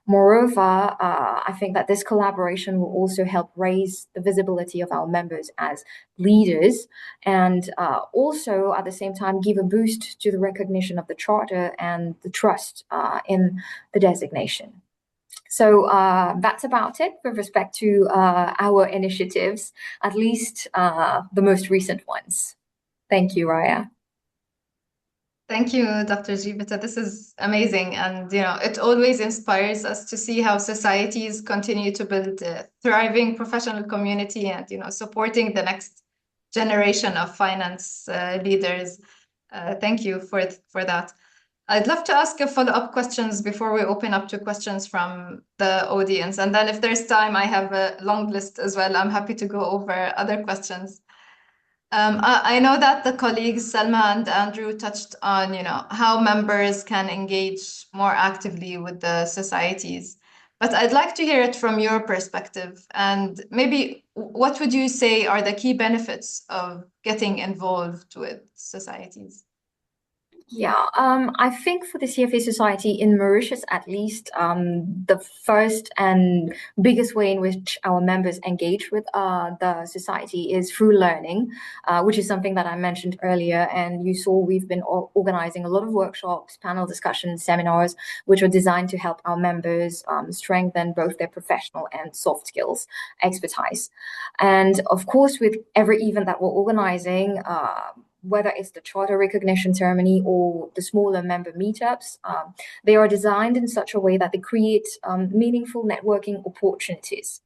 Speaker 9: Moreover, I think that this collaboration will also help raise the visibility of our members as leaders, and also at the same time give a boost to the recognition of the charter and the trust in the designation. So that's about it with respect to our initiatives, at least the most recent ones. Thank you, Raya.
Speaker 2: Thank you, Dr. Jeevita. This is amazing. And, it always inspires us to see how societies continue to build a thriving professional community and, supporting the next generation of finance leaders. Thank you for that. I'd love to ask a follow-up questions before we open up to questions from the audience. And then if there's time, I have a long list as well. I'm happy to go over other questions. I know that the colleagues Salma and Andrew touched on, how members can engage more actively with the societies. But I'd like to hear it from your perspective. And maybe what would you say are the key benefits of getting involved with societies?
Speaker 9: Yeah, I think for the CFA Society in Mauritius, at least, the first and biggest way in which our members engage with the society is through learning, which is something that I mentioned earlier. And you saw we've been organizing a lot of workshops, panel discussions, seminars, which are designed to help our members strengthen both their professional and soft skills expertise. And of course, with every event that we're organizing, whether it's the charter recognition ceremony or the smaller member meetups, they are designed in such a way that they create meaningful networking opportunities.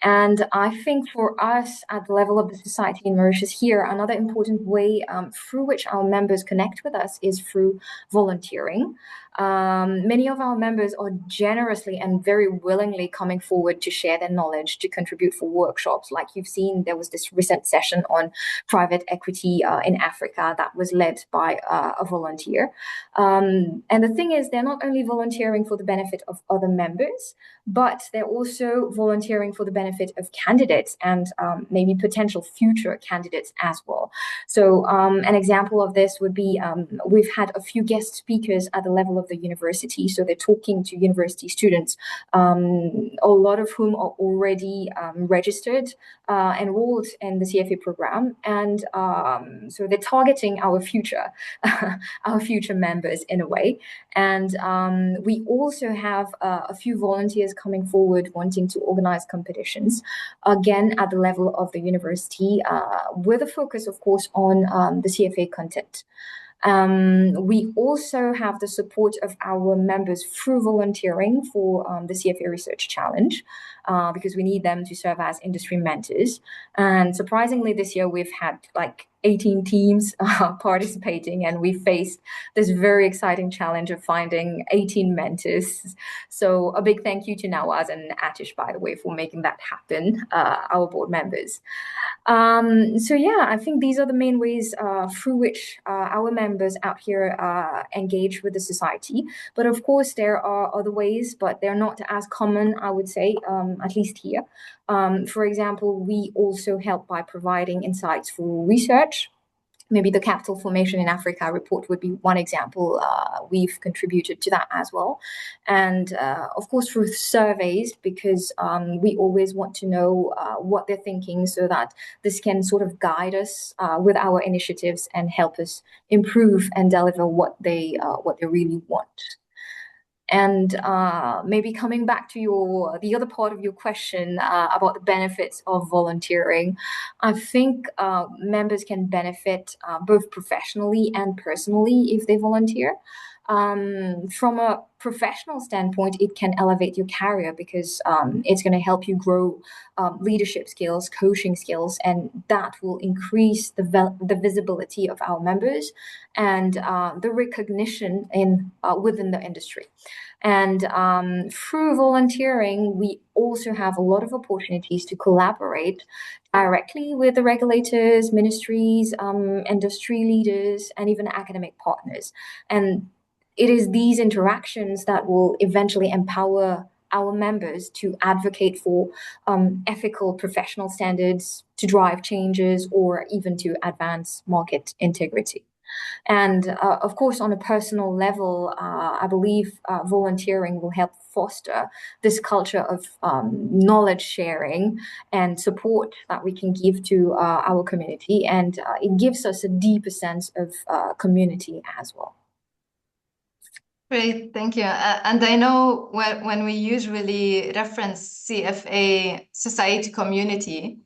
Speaker 9: And I think for us at the level of the society in Mauritius here, another important way through which our members connect with us is through volunteering. Many of our members are generously and very willingly coming forward to share their knowledge, to contribute for workshops. Like you've seen, there was this recent session on private equity in Africa that was led by a volunteer. And the thing is, they're not only volunteering for the benefit of other members, but they're also volunteering for the benefit of candidates and maybe potential future candidates as well. So an example of this would be we've had a few guest speakers at the level of the university. So they're talking to university students, a lot of whom are already registered, enrolled in the CFA program. And so they're targeting our future members in a way. And we also have a few volunteers coming forward wanting to organize competitions, again, at the level of the university, with a focus, of course, on the CFA content. We also have the support of our members through volunteering for the CFA Research Challenge, because we need them to serve as industry mentors. And surprisingly, this year we've had 18 teams participating, and we faced this very exciting challenge of finding 18 mentors. So a big thank you to Nawaz and Atish, by the way, for making that happen, our board members. So yeah, I think these are the main ways through which our members out here engage with the society. But of course, there are other ways, but they're not as common, I would say, at least here. For example, we also help by providing insights for research. Maybe the Capital Formation in Africa report would be one example. We've contributed to that as well. And of course, through surveys, because we always want to know what they're thinking so that this can sort of guide us with our initiatives and help us improve and deliver what they really want. And maybe coming back to the other part of your question about the benefits of volunteering, I think members can benefit both professionally and personally if they volunteer. From a professional standpoint, it can elevate your career because it's going to help you grow leadership skills, coaching skills, and that will increase the visibility of our members and the recognition within the industry. And through volunteering, we also have a lot of opportunities to collaborate directly with the regulators, ministries, industry leaders, and even academic partners. And it is these interactions that will eventually empower our members to advocate for ethical professional standards, to drive changes, or even to advance market integrity. And of course, on a personal level, I believe volunteering will help foster this culture of knowledge sharing and support that we can give to our community. And it gives us a deeper sense of community as well.
Speaker 2: Great, thank you. And I know when we usually reference CFA Society community,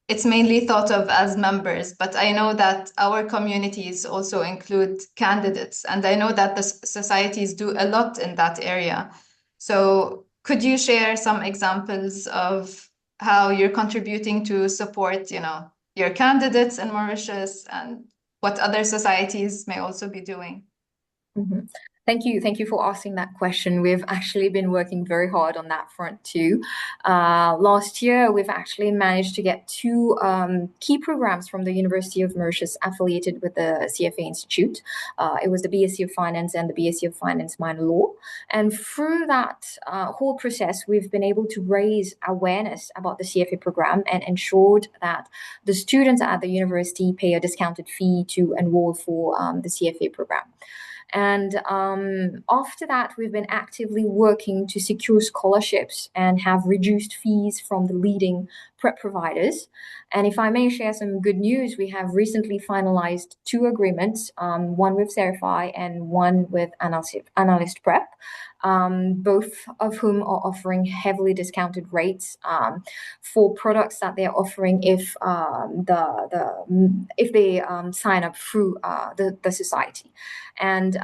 Speaker 2: it's mainly thought of as members, but I know that our communities also include candidates, and I know that the societies do a lot in that area. So could you share some examples of how you're contributing to support, your candidates in Mauritius and what other societies may also be doing?
Speaker 9: Mm-hmm. Thank you for asking that question. We've actually been working very hard on that front too. Last year, we've actually managed to get two key programs from the University of Mauritius affiliated with the CFA Institute. It was the BSc of Finance and the BSc of Finance Minor Law. And through that whole process, we've been able to raise awareness about the CFA program and ensured that the students at the university pay a discounted fee to enroll for the CFA program. And after that, we've been actively working to secure scholarships and have reduced fees from the leading prep providers. And if I may share some good news, we have recently finalized two agreements, one with CFI and one with Analyst Prep, both of whom are offering heavily discounted rates for products that they're offering if they sign up through the society. And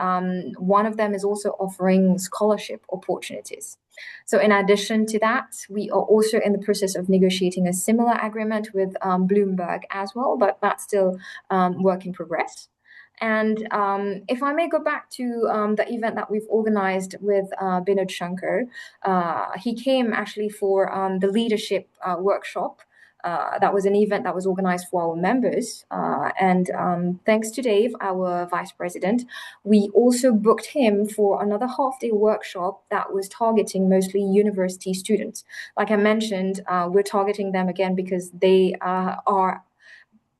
Speaker 9: one of them is also offering scholarship opportunities. So in addition to that, we are also in the process of negotiating a similar agreement with Bloomberg as well, but that's still work in progress. And if I may go back to the event that we've organized with Binod Shankar, he came actually for the leadership workshop. That was an event that was organized for our members. And thanks to Dave, our vice president, we also booked him for another half-day workshop that was targeting mostly university students. Like I mentioned, we're targeting them again because they are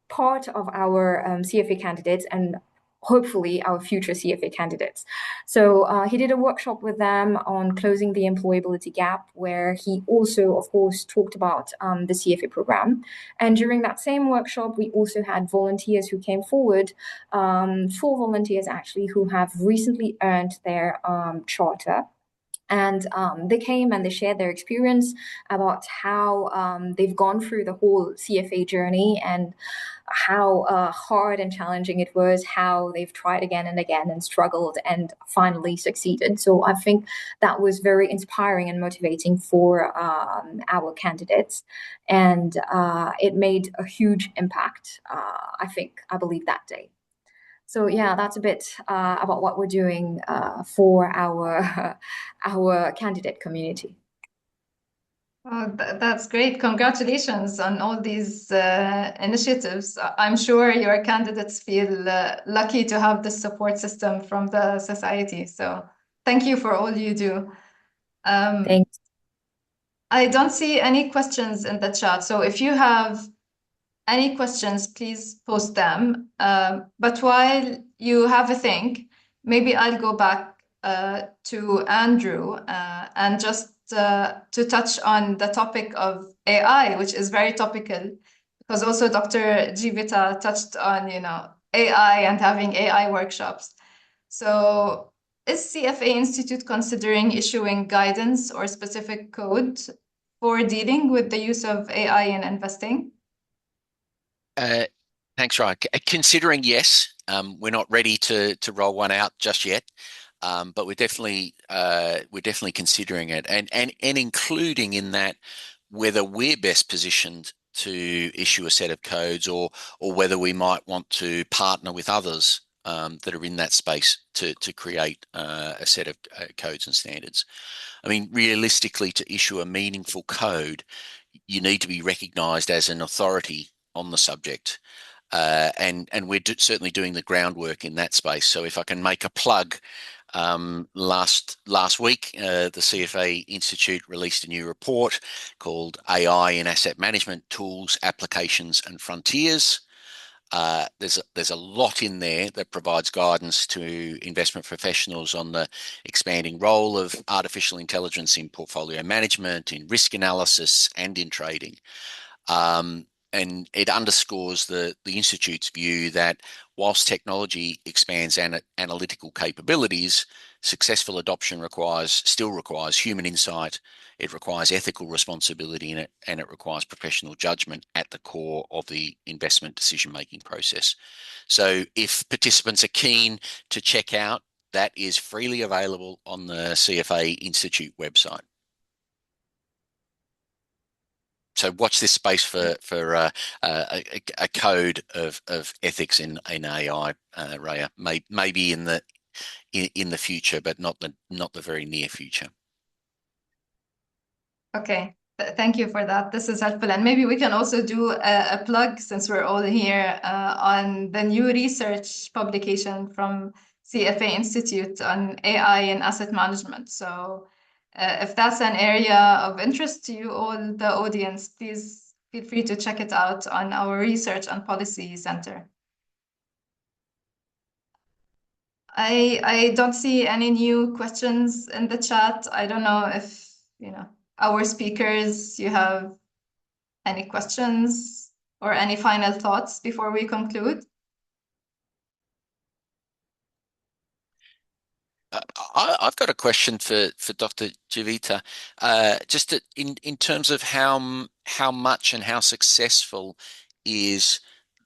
Speaker 9: part of our CFA candidates and hopefully our future CFA candidates. So he did a workshop with them on closing the employability gap, where he also, of course, talked about the CFA program. And during that same workshop, we also had volunteers who came forward, 4 volunteers actually, who have recently earned their charter. And they came and they shared their experience about how they've gone through the whole CFA journey and how hard and challenging it was, how they've tried again and again and struggled and finally succeeded. So I think that was very inspiring and motivating for our candidates. And it made a huge impact, I believe, that day. So yeah, that's a bit about what we're doing for our candidate community.
Speaker 2: Oh, that's great. Congratulations on all these initiatives. I'm sure your candidates feel lucky to have this support system from the society. So thank you for all you do.
Speaker 9: Thanks.
Speaker 2: I don't see any questions in the chat. So if you have any questions, please post them. But while you have a think, maybe I'll go back to Andrew and just to touch on the topic of AI, which is very topical, because also Dr. Jeevita touched on, AI and having AI workshops. So is CFA Institute considering issuing guidance or specific code for dealing with the use of AI in investing?
Speaker 8: Thanks, Ryan. Considering yes, we're not ready to roll one out just yet, but we're definitely considering it, and including in that whether we're best positioned to issue a set of codes or whether we might want to partner with others that are in that space to create a set of codes and standards. I mean, realistically, to issue a meaningful code, you need to be recognised as an authority on the subject, and we're certainly doing the groundwork in that space. So if I can make a plug, last week the CFA Institute released a new report called AI in Asset Management Tools, Applications and Frontiers. There's a lot in there that provides guidance to investment professionals on the expanding role of artificial intelligence in portfolio management, in risk analysis and in trading. And it underscores the Institute's view that whilst technology expands analytical capabilities, successful adoption still requires human insight, it requires ethical responsibility in it, and it requires professional judgment at the core of the investment decision-making process. So if participants are keen to check out, that is freely available on the CFA Institute website. So watch this space for a code of ethics in AI, Raya. Maybe in the future, but not the very near future.
Speaker 2: Okay, thank you for that. This is helpful, and maybe we can also do a plug, since we're all here, on the new research publication from CFA Institute on AI and asset management. So if that's an area of interest to you all, the audience, please feel free to check it out on our Research and Policy Center. I don't see any new questions in the chat. I don't know if, our speakers, you have any questions or any final thoughts before we conclude?
Speaker 8: I've got a question for Dr. Jeevita. Just in terms of how much and how successful is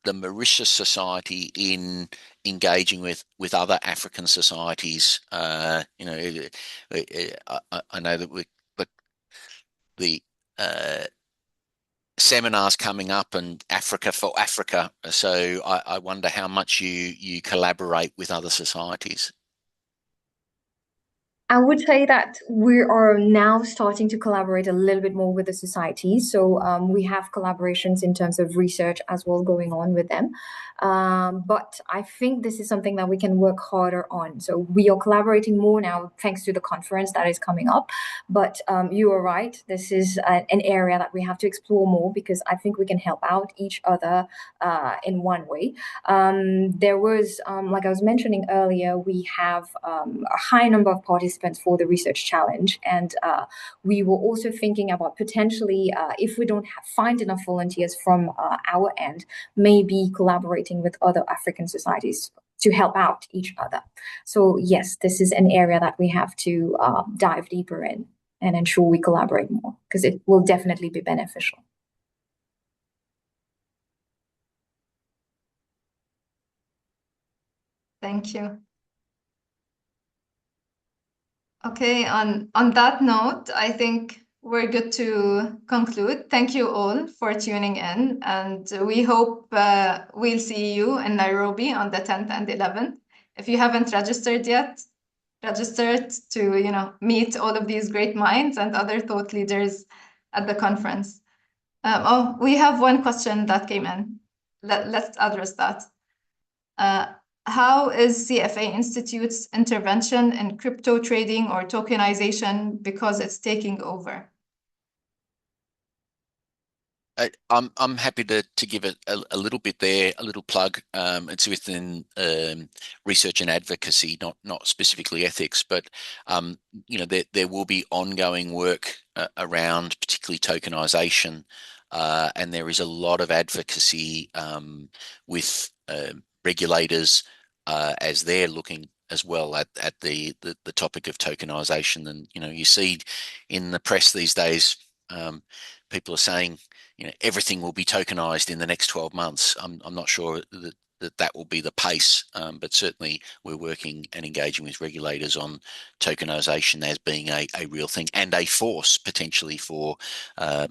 Speaker 8: the Mauritius Society in engaging with other African societies? I know that the seminars coming up and Africa for Africa. So I wonder how much you collaborate with other societies.
Speaker 9: I would say that we are now starting to collaborate a little bit more with the society. So we have collaborations in terms of research as well going on with them. But I think this is something that we can work harder on. So we are collaborating more now thanks to the conference that is coming up. But you are right. This is an area that we have to explore more, because I think we can help out each other in one way. There was, like I was mentioning earlier, we have a high number of participants for the research challenge, and we were also thinking about potentially, if we don't find enough volunteers from our end, maybe collaborating with other African societies to help out each other. So yes, this is an area that we have to dive deeper in and ensure we collaborate more, because it will definitely be beneficial.
Speaker 2: Thank you. Okay, on that note, I think we're good to conclude. Thank you all for tuning in, and we hope we'll see you in Nairobi on the 10th and 11th. If you haven't registered yet, register to meet all of these great minds and other thought leaders at the conference. Oh, we have one question that came in. Let's address that. How is CFA Institute's intervention in crypto trading or tokenization because it's taking over?
Speaker 8: I'm happy to give it a little bit there, a little plug. It's within research and advocacy, not specifically ethics, but there will be ongoing work around particularly tokenization, and there is a lot of advocacy with regulators as they're looking as well at the topic of tokenization. And you see in the press these days, people are saying everything will be tokenized in the next 12 months. I'm not sure that will be the pace, but certainly we're working and engaging with regulators on tokenization as being a real thing and a force potentially for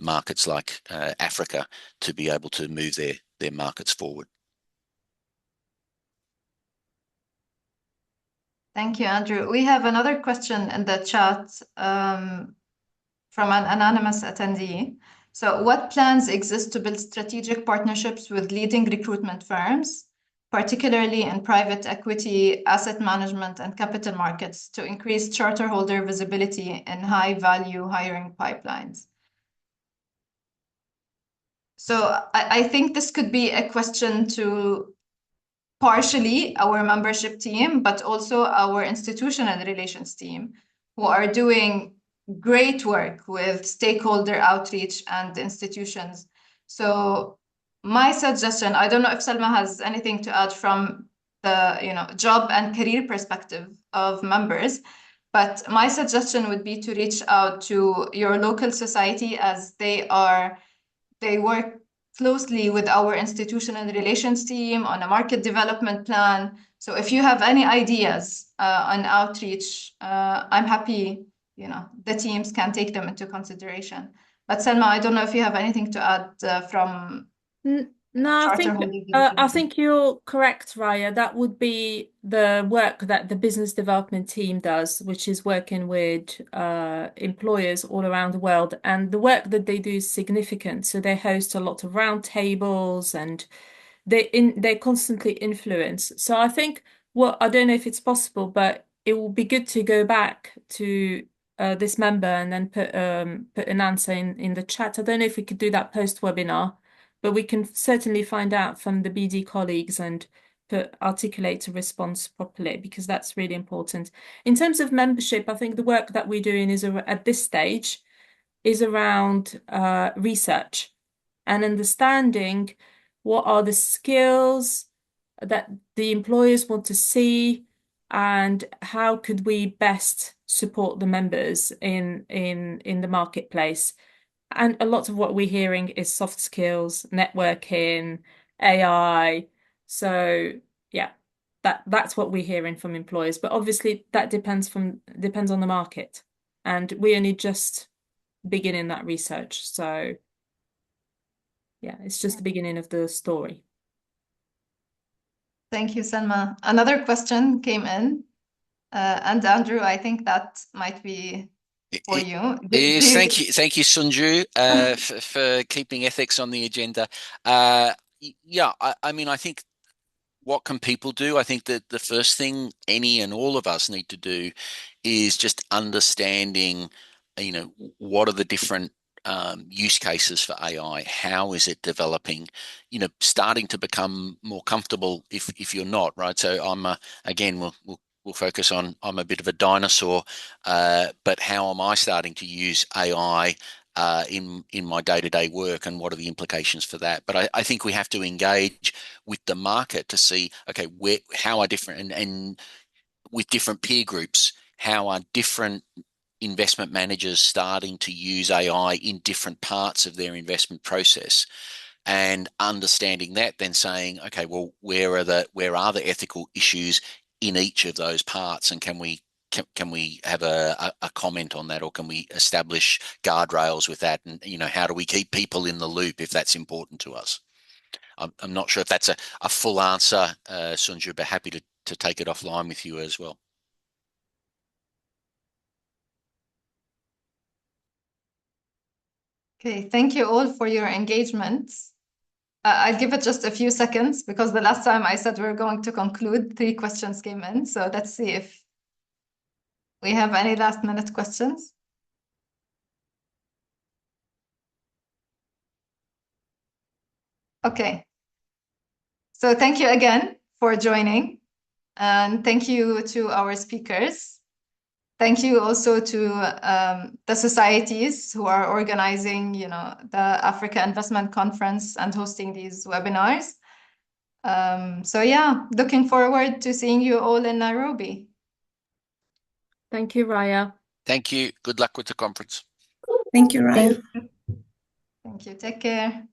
Speaker 8: markets like Africa to be able to move their markets forward.
Speaker 2: Thank you, Andrew. We have another question in the chat from an anonymous attendee. So what plans exist to build strategic partnerships with leading recruitment firms, particularly in private equity, asset management, and capital markets, to increase charterholder visibility in high-value hiring pipelines? So I think this could be a question to partially our membership team, but also our institutional relations team, who are doing great work with stakeholder outreach and institutions. So my suggestion, I don't know if Salma has anything to add from the job and career perspective of members, but my suggestion would be to reach out to your local society, as they work closely with our institutional relations team on a market development plan. So if you have any ideas on outreach, I'm happy, the teams can take them into consideration. But Selma, I don't know if you have anything to add from
Speaker 7: No, I think you're correct, Raya. That would be the work that the business development team does, which is working with employers all around the world. And the work that they do is significant. So they host a lot of roundtables, and they constantly influence. So I think I don't know if it's possible, but it will be good to go back to this member and then put an answer in the chat. I don't know if we could do that post-webinar, but we can certainly find out from the BD colleagues and articulate a response properly, because that's really important. In terms of membership, I think the work that we're doing at this stage is around research and understanding what are the skills that the employers want to see, and how could we best support the members in the marketplace. And a lot of what we're hearing is soft skills, networking, AI. So yeah, that's what we're hearing from employers. But obviously that depends on the market. And we only just beginning that research. So yeah, it's just the beginning of the story.
Speaker 2: Thank you, Selma. Another question came in. And Andrew, I think that might be for you.
Speaker 8: Yes, thank you, Sunju, for keeping ethics on the agenda. Yeah, I mean, I think what can people do? I think that the first thing any and all of us need to do is just understanding, what are the different use cases for AI? How is it developing? Starting to become more comfortable if you're not, right? So I'm again, we'll focus on, I'm a bit of a dinosaur, but how am I starting to use AI in my day-to-day work, and what are the implications for that? But I think we have to engage with the market to see, okay, how are different, and with different peer groups, how are different investment managers starting to use AI in different parts of their investment process, and understanding that, then saying, okay, well, where are the ethical issues in each of those parts, and can we have a comment on that, or can we establish guardrails with that? And how do we keep people in the loop if that's important to us? I'm not sure if that's a full answer, Sunju, but happy to take it offline with you as well.
Speaker 2: Okay, thank you all for your engagement. I'll give it just a few seconds, because the last time I said we were going to conclude, 3 questions came in. So let's see if we have any last minute questions. Okay. So thank you again for joining, and thank you to our speakers. Thank you also to the societies who are organizing, the Africa Investment Conference and hosting these webinars. So yeah, looking forward to seeing you all in Nairobi.
Speaker 7: Thank you, Raya.
Speaker 8: Thank you. Good luck with the conference.
Speaker 1: Thank you, Ryan.
Speaker 2: Thank you. Take care.